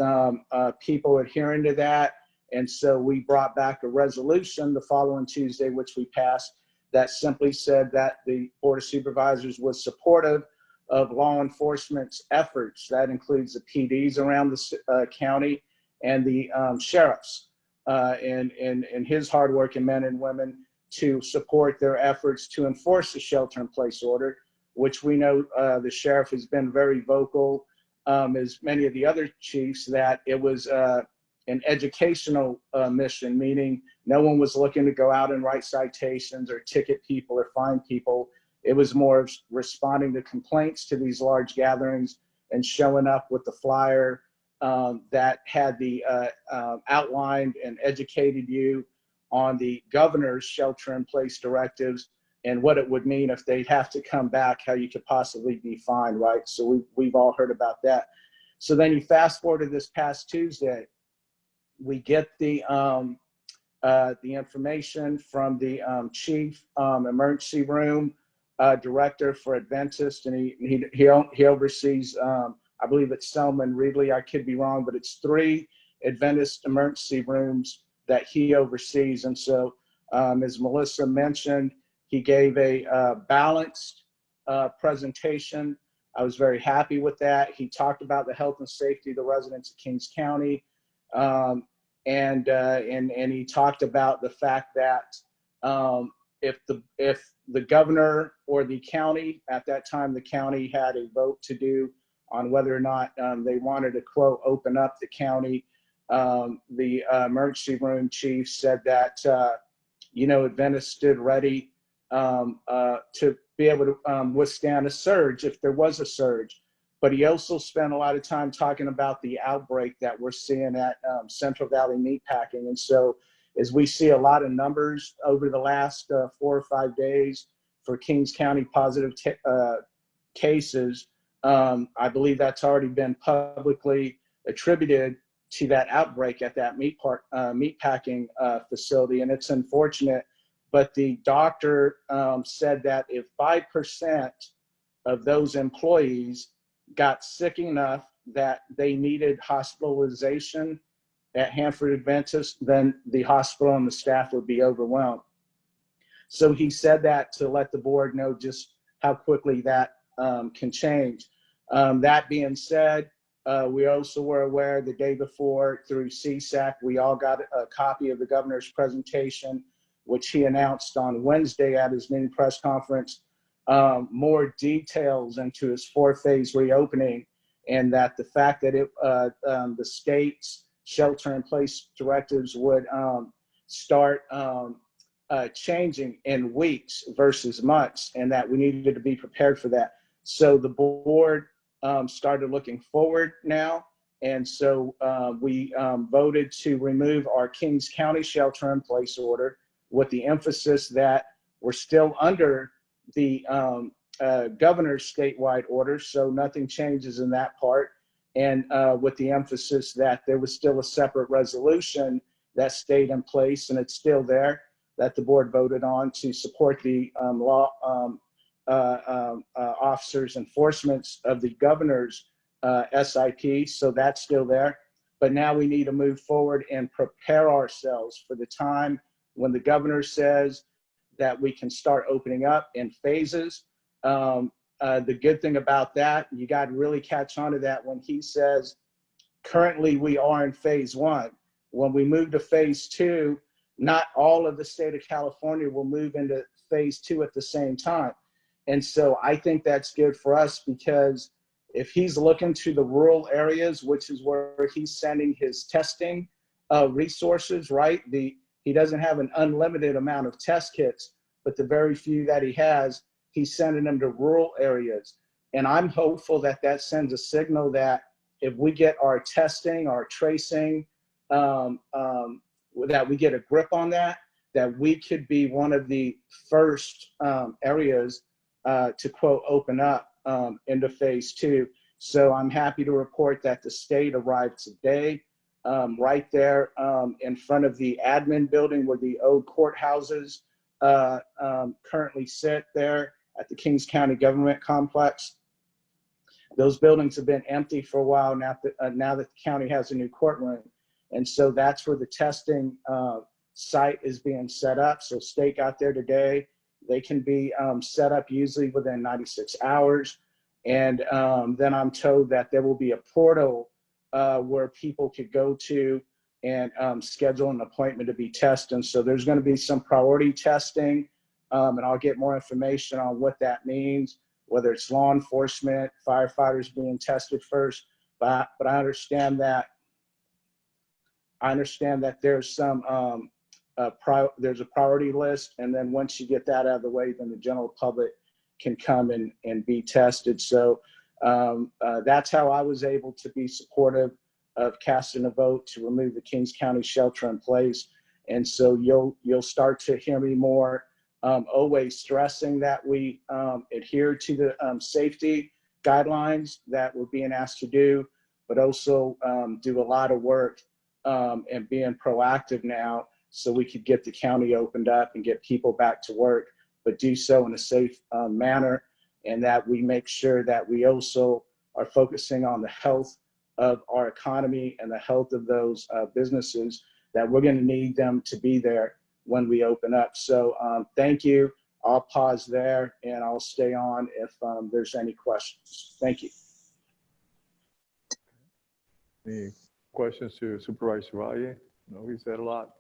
people adhering to that. And so we brought back a resolution the following Tuesday, which we passed, that simply said that the Board of Supervisors was supportive of law enforcement's efforts. That includes the PDs around the county and the sheriffs and his hardworking men and women to support their efforts to enforce the shelter in place order, which we know the sheriff has been very vocal, as many of the other chiefs, that it was an educational mission, meaning no one was looking to go out and write citations or ticket people or fine people. It was more of responding to complaints to these large gatherings and showing up with the flyer that had the outlined and educated you on the governor's shelter in place directives and what it would mean if they'd have to come back, how you could possibly be fined, right? So we've all heard about that. So then you fast forward to this past Tuesday, we get the information from the chief emergency room director for Adventist, and he oversees, I believe it's Selman Reedley, I could be wrong, but it's 3 Adventist emergency rooms that he oversees. And so, as Melissa mentioned, he gave a balanced presentation. I was very happy with that. He talked about the health and safety of the residents of Kings County. And he talked about the fact that if the governor or the county, at that time the county had a vote to do on whether or not they wanted to, quote, open up the county, the emergency room chief said that Adventist stood ready to be able to withstand a surge if there was a surge. But he also spent a lot of time talking about the outbreak that we're seeing at Central Valley Meatpacking. And so as we see a lot of numbers over the last 4 or 5 days for Kings County positive cases, I believe that's already been publicly attributed to that outbreak at that meat packing facility, and it's unfortunate. But the doctor said that if 5% of those employees got sick enough that they needed hospitalization at Hanford Adventist, then the hospital and the staff would be overwhelmed. So he said that to let the board know just how quickly that can change. That being said, we also were aware the day before through CSAC, we all got a copy of the governor's presentation, which he announced on Wednesday at his mini press conference, more details into his 4-phase reopening, and that the fact that the state's shelter-in-place directives would start changing in weeks versus months, and that we needed to be prepared for that. So the board started looking forward now, and so we voted to remove our Kings County shelter-in-place order with the emphasis that we're still under the governor's statewide order, so nothing changes in that part, and with the emphasis that there was still a separate resolution that stayed in place, and it's still there, that the board voted on to support the law officers' enforcements of the governor's SIP, so that's still there. But now we need to move forward and prepare ourselves for the time when the governor says that we can start opening up in phases. The good thing about that, you got to really catch on to that when he says, currently we are in phase 1. When we move to phase 2, not all of the state of California will move into phase 2 at the same time. And so I think that's good for us, because if he's looking to the rural areas, which is where he's sending his testing resources, right? He doesn't have an unlimited amount of test kits, but the very few that he has, he's sending them to rural areas. And I'm hopeful that that sends a signal that if we get our testing, our tracing, that we get a grip on that, that we could be one of the first areas to quote, open up into phase 2. So I'm happy to report that the state arrived today, right there in front of the admin building where the old courthouses currently sit there at the Kings County Government Complex. Those buildings have been empty for a while now that the county has a new courtroom. And so that's where the testing site is being set up. So state got there today. They can be set up usually within 96 hours. And then I'm told that there will be a portal where people could go to and schedule an appointment to be tested. And so there's going to be some priority testing, and I'll get more information on what that means, whether it's law enforcement, firefighters being tested first. But I understand that there's some there's a priority list, and then once you get that out of the way, then the general public can come and be tested. So that's how I was able to be supportive of casting a vote to remove the Kings County shelter in place. And so you'll start to hear me more always stressing that we adhere to the safety guidelines that we're being asked to do, but also do a lot of work and being proactive now so we could get the county opened up and get people back to work, but do so in a safe manner, and that we make sure that we also are focusing on the health of our economy and the health of those businesses that we're going to need them to be there when we open up. So thank you. I'll pause there and I'll stay on if there's any questions. Thank you. Any questions to Supervisor Valle? No, he said a lot.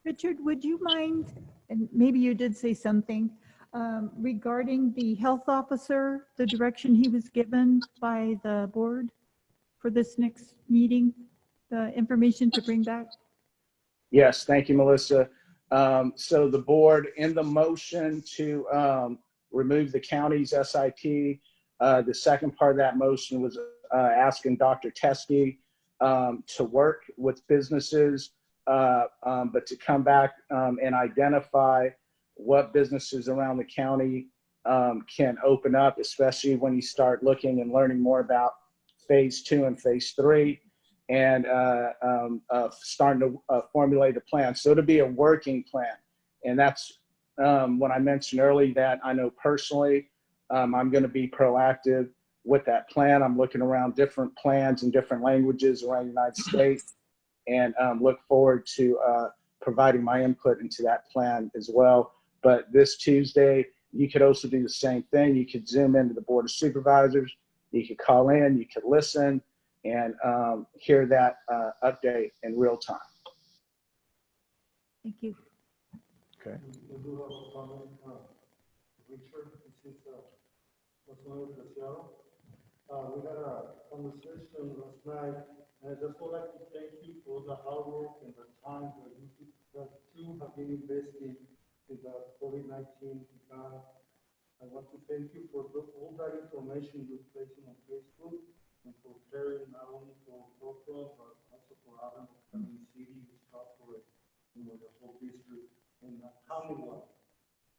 Richard, would you mind, and maybe you did say something, regarding the health officer, the direction he was given by the board for this next meeting, the information to bring back? Yes, thank you, Melissa. So the board, in the motion to remove the county's SIP, the second part of that motion was asking Dr. Teskey to work with businesses, but to come back and identify what businesses around the county can open up, especially when you start looking and learning more about phase 2 and phase 3, and starting to formulate a plan. So it'll be a working plan. And that's when I mentioned earlier that I know personally I'm going to be proactive with that plan. I'm looking around different plans in different languages around the United States, and look forward to providing my input into that plan as well. But this Tuesday, you could also do the same thing. You could Zoom into the Board of Supervisors. You could call in, you could listen, and hear that update in real time. Thank you. Okay. We do have a comment, Richard, this is Councilmember Preciado. We had a conversation last night, and I just would like to thank you for the hard work and the time that you have been investing in the COVID-19 began. I want to thank you for all that information you're placing on Facebook, and for caring not only for Brooklyn, but also for Avenal City, Scott, for the whole district and countywide.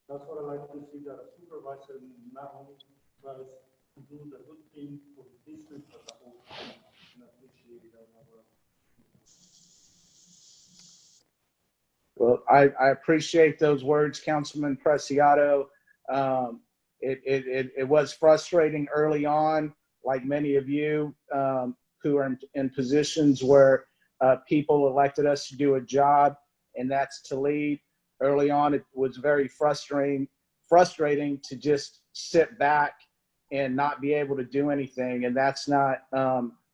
That's what I like to see, that a supervisor not only tries to do the good thing for the district, but the whole county. And I appreciate that. Well, I appreciate those words, Councilman Preciado. It was frustrating early on, like many of you who are in positions where people elected us to do a job, and that's to lead. Early on, it was very frustrating to just sit back and not be able to do anything, and that's not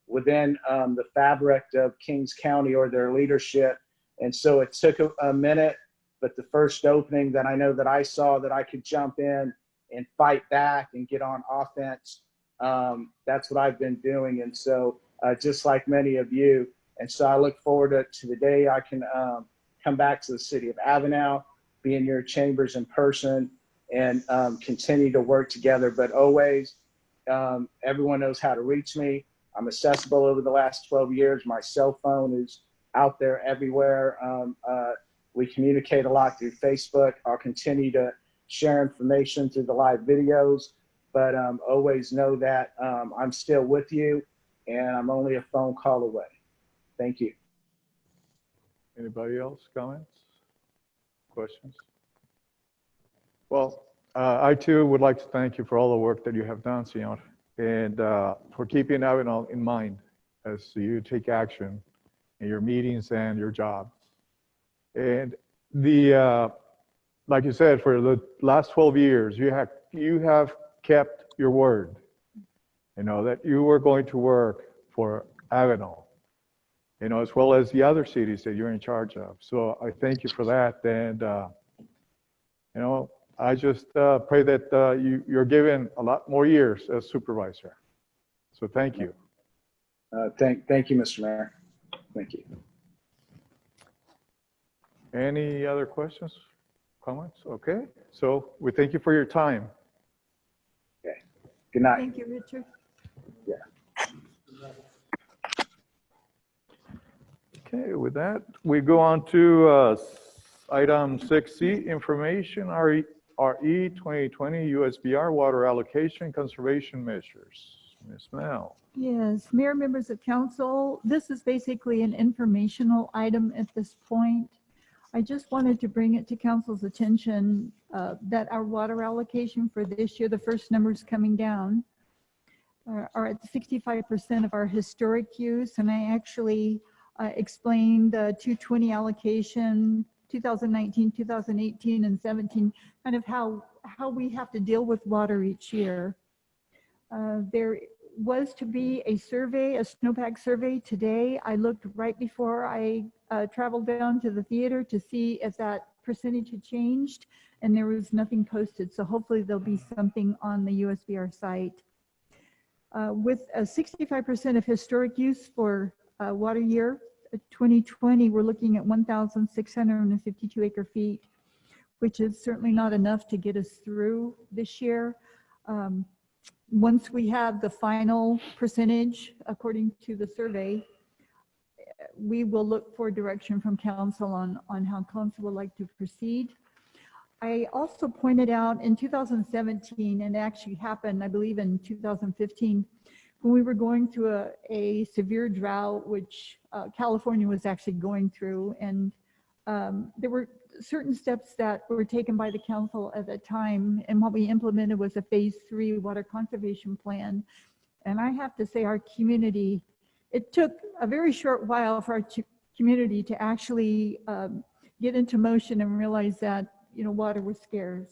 within the fabric of Kings County or their leadership. And so it took a minute, but the first opening that I know that I saw that I could jump in and fight back and get on offense, that's what I've been doing. And so just like many of you, and so I look forward to the day I can come back to the city of Avenal, be in your chambers in person, and continue to work together. But always, everyone knows how to reach me. I'm accessible over the last 12 years. My cell phone is out there everywhere. We communicate a lot through Facebook. I'll continue to share information through the live videos, but always know that I'm still with you, and I'm only a phone call away. Thank you. Anybody else? Comments? Questions? Well, I too would like to thank you for all the work that you have done, Senor, and for keeping Avenal in mind as you take action in your meetings and your job. And like you said, for the last 12 years, you have kept your word, that you were going to work for Avenal, as well as the other cities that you're in charge of. So I thank you for that. And, I just pray that you're given a lot more years as supervisor. So thank you. Thank you, Mr. Mayor. Thank you. Any other questions, comments? Okay, so we thank you for your time. Okay, good night. Thank you, Richard. Yeah. Okay, with that, we go on to item 6C, information, RE 2020 USBR water allocation conservation measures. Ms. Mel. Yes, Mayor, members of council, this is basically an informational item at this point. I just wanted to bring it to council's attention that our water allocation for this year, the first numbers coming down, are at 65% of our historic use. And I actually explained the 220 allocation, 2019, 2018, and 17, kind of how we have to deal with water each year. There was to be a survey, a snowpack survey today. I looked right before I traveled down to the theater to see if that percentage had changed, and there was nothing posted. So hopefully there'll be something on the USBR site. With a 65% of historic use for water year 2020, we're looking at 1,652 acre feet, which is certainly not enough to get us through this year. Once we have the final percentage, according to the survey, we will look for direction from council on how council would like to proceed. I also pointed out in 2017, and it actually happened, I believe, in 2015, when we were going through a severe drought, which California was actually going through, and there were certain steps that were taken by the council at that time, and what we implemented was a phase 3 water conservation plan. And I have to say, our community, it took a very short while for our community to actually get into motion and realize that, you know, water was scarce.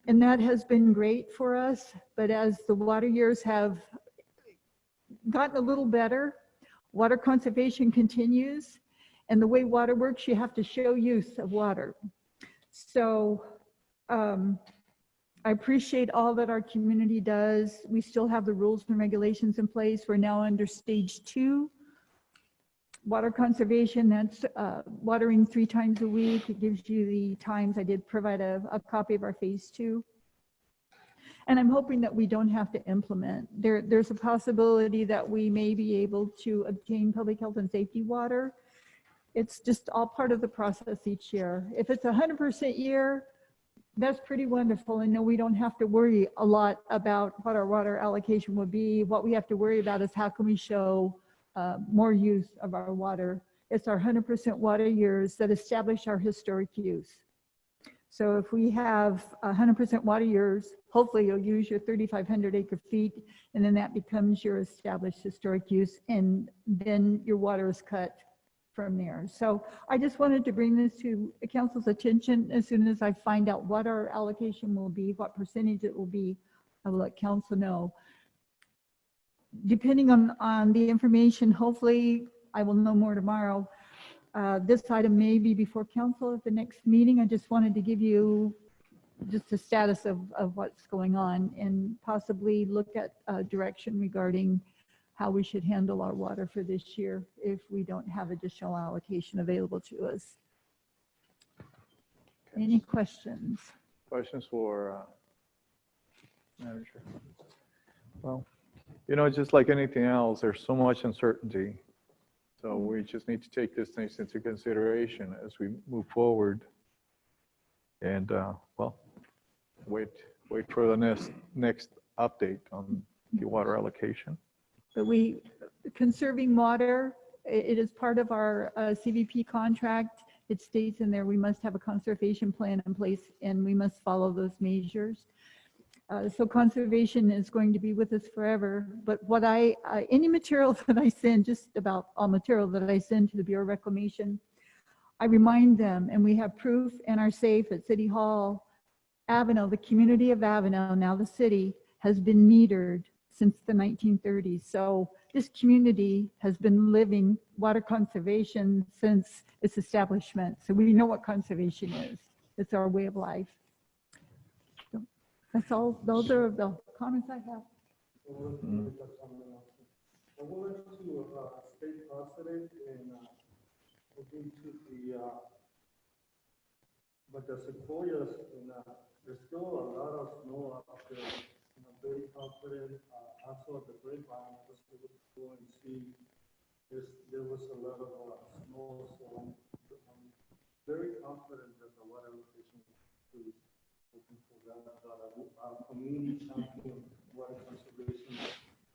And that has been great for us. But as the water years have gotten a little better, water conservation continues. And the way water works, you have to show use of water. So I appreciate all that our community does. We still have the rules and regulations in place. We're now under stage 2. Water conservation, that's watering 3 times a week. It gives you the times. I did provide a copy of our phase 2. And I'm hoping that we don't have to implement. There's a possibility that we may be able to obtain public health and safety water. It's just all part of the process each year. If it's 100% year, that's pretty wonderful. And no, we don't have to worry a lot about what our water allocation would be. What we have to worry about is how can we show more use of our water. It's our 100% water years that establish our historic use. So if we have 100% water years, hopefully you'll use your 3,500 acre feet, and then that becomes your established historic use, and then your water is cut from there. So I just wanted to bring this to the council's attention. As soon as I find out what our allocation will be, what percentage it will be, I will let council know. Depending on the information, hopefully I will know more tomorrow. This item may be before council at the next meeting. I just wanted to give you just a status of what's going on and possibly look at direction regarding how we should handle our water for this year if we don't have additional allocation available to us. Okay. Any questions? Questions for manager? Well, you know, just like anything else, there's so much uncertainty. So we just need to take these things into consideration as we move forward. And well, wait for the next update on the water allocation. But conserving water, it is part of our CVP contract. It states in there we must have a conservation plan in place and we must follow those measures. So conservation is going to be with us forever. But what any material that I send, just about all material that I send to the Bureau of Reclamation, I remind them, and we have proof in our safe at City Hall. Avenal, the community of Avenal, now the city, has been metered since the 1930s. So this community has been living water conservation since its establishment. So we know what conservation is. It's our way of life. So that's all. Those are the comments I have. I would like to stay positive and look into the sequoias, and there's still a lot of snow up there. I'm very confident. Also at the grapevine, I was able to go and see there was a lot of snow, so I'm very confident that the water allocation is looking for that. Community champion water conservation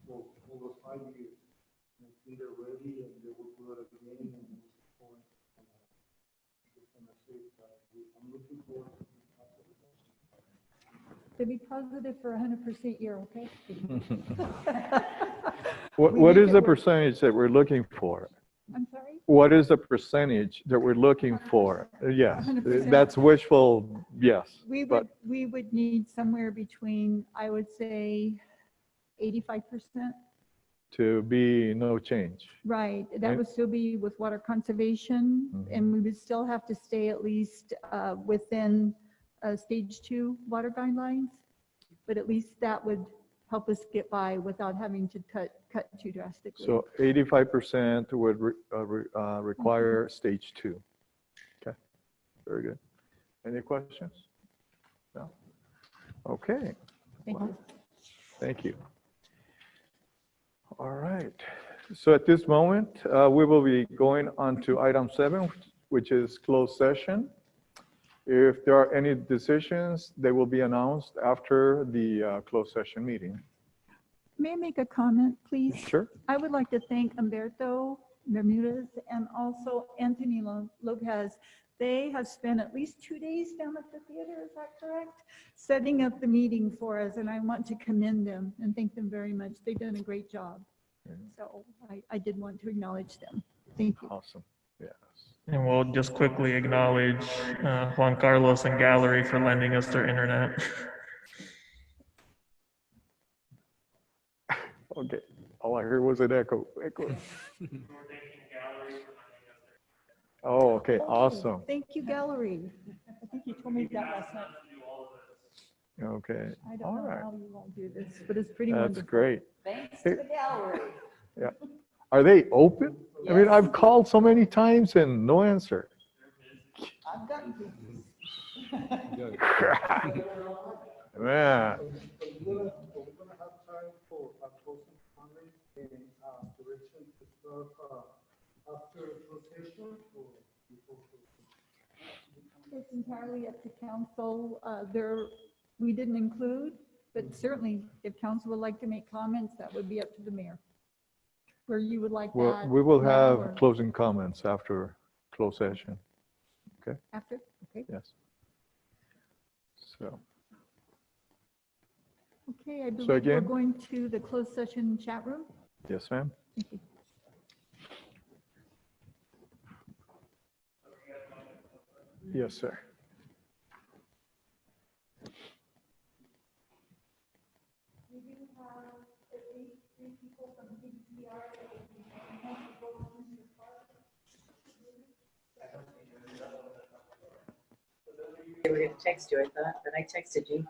for over 5 years. And I think they're ready and they will do it again and move forward. And I say that I'm looking forward to To be positive for 100% year, okay? What is the percentage that we're looking for? I'm sorry? What is the percentage that we're looking for? Yes, 100%. that's wishful, yes. We but would need somewhere between, I would say, 85%. to be no change. Right, that would still be with water conservation, and we would still have to stay at least within stage 2 water guidelines, but at least that would help us get by without having to cut too drastically. So 85% would require stage 2. Okay, very good. Any questions? No? Okay. Thank you. Thank you. All right. So at this moment, we will be going on to item 7, which is closed session. If there are any decisions, they will be announced after the closed session meeting. May I make a comment, please? Sure. I would like to thank Humberto Bermudez and also Anthony Lopez. They have spent at least 2 days down at the theater, is that correct? Setting up the meeting for us, and I want to commend them and thank them very much. They've done a great job. So I did want to acknowledge them. Thank you. Awesome. Yes. And we'll just quickly acknowledge Juan Carlos and Gallery for lending us their internet. Okay. All I heard was an echo. Echo. Oh, okay. Awesome. Thank you, Gallery. I think you told me that last night. Okay. I don't All know right. how you all do this, but it's pretty That's wonderful. great. Thanks to the gallery. Yeah. Are they open? I mean, Yes. I've called so many times and no answer. I've gotten to. Man. Are we gonna have time for a closing comment and direction to start after closed session or before closed session? It's entirely up to council. We didn't include, but certainly if council would like to make comments, that would be up to the mayor. Where you would like Well, that. we will now have or closing comments after closed session. Okay? After, okay. Yes. So, Okay, I believe we're again- going to the closed session chat room. yes, ma'am. Thank you. Yes, sir. We do have at least 3 people from PCR that will be joining us to go into the park. I would have texted you, I thought, but I texted you.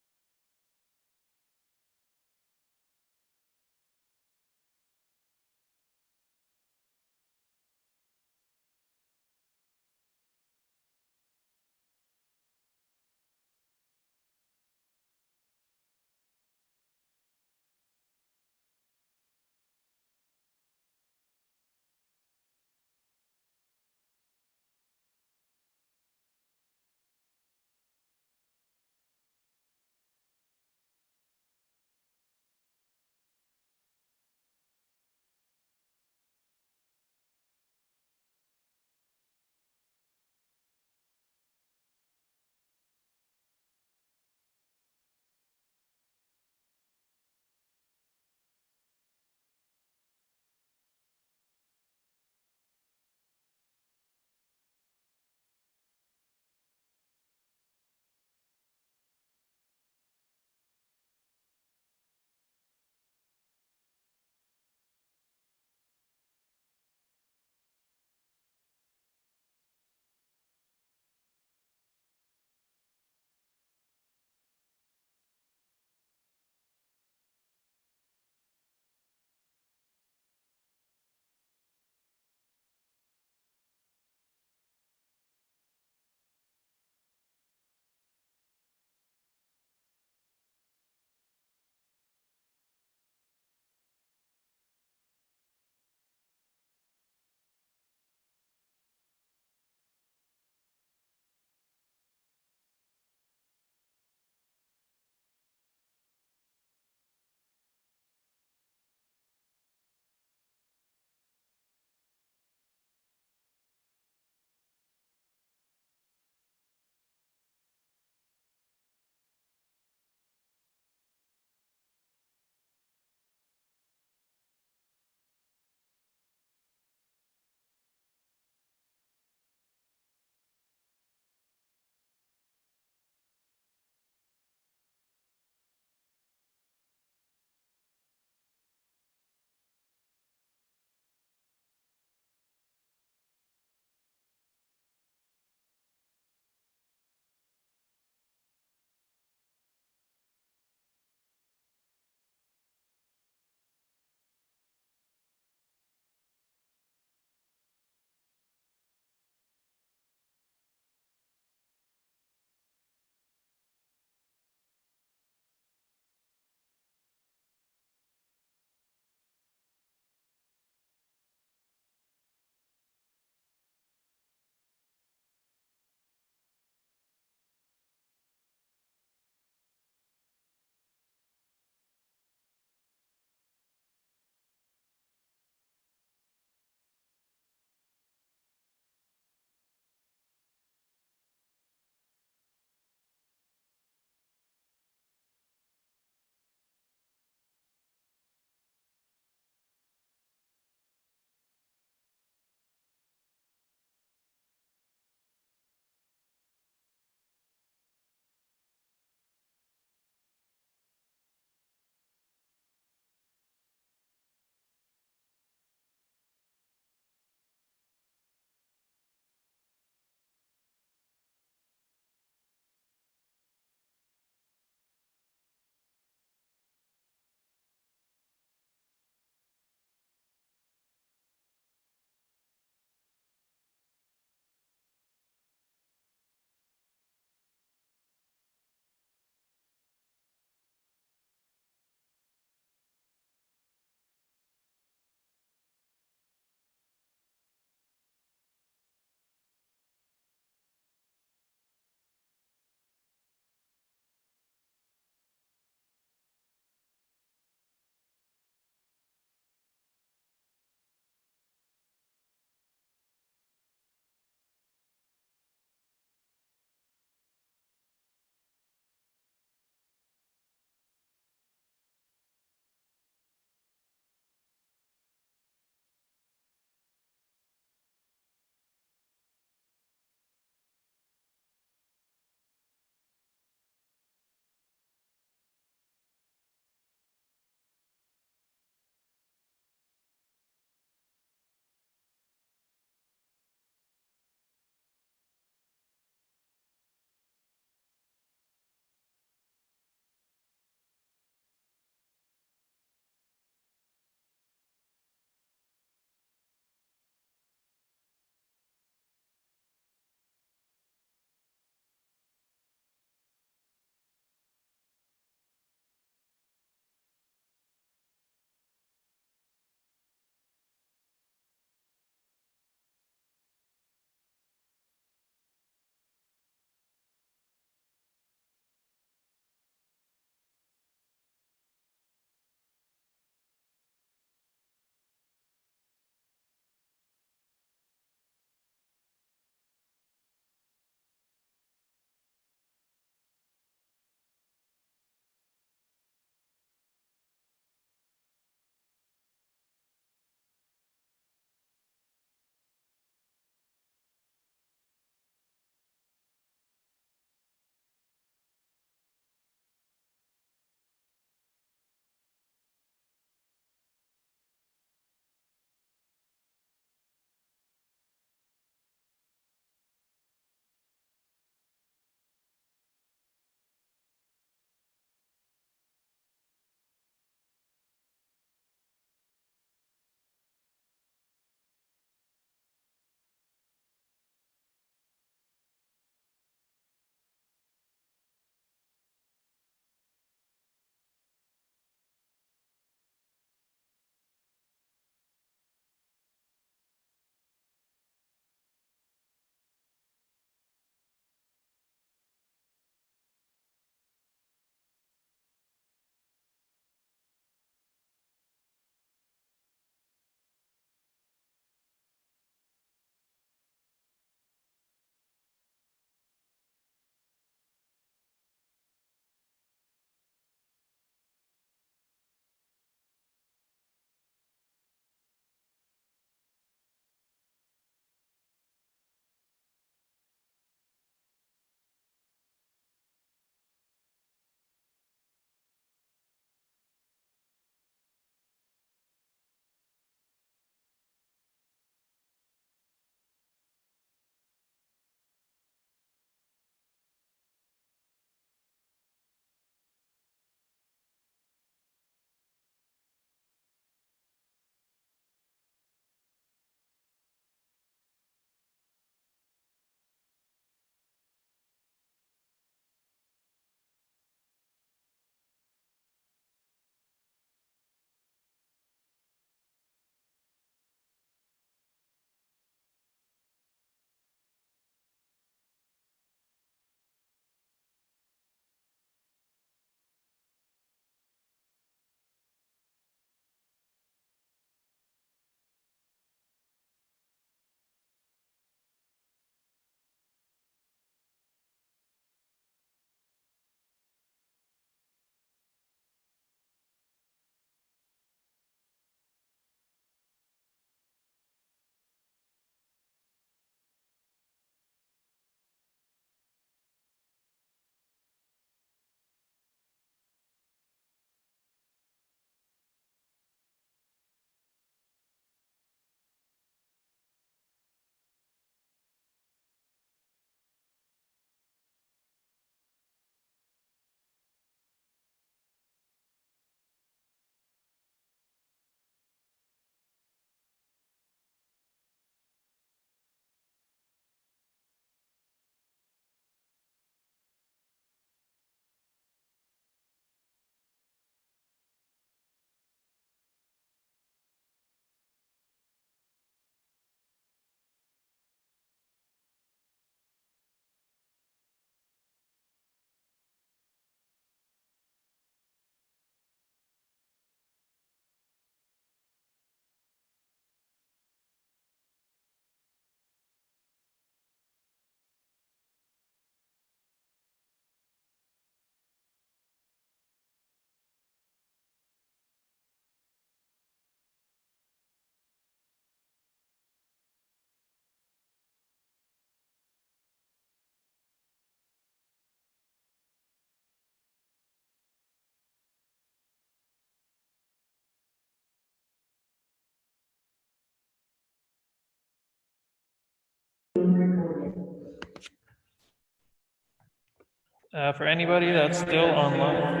For anybody that's still online,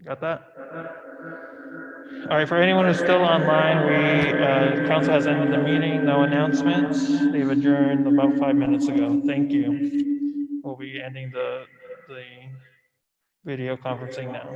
got that? All right, for anyone who's still online, council has ended the meeting, no announcements. They've adjourned about 5 minutes ago. Thank you. We'll be ending the video conferencing now.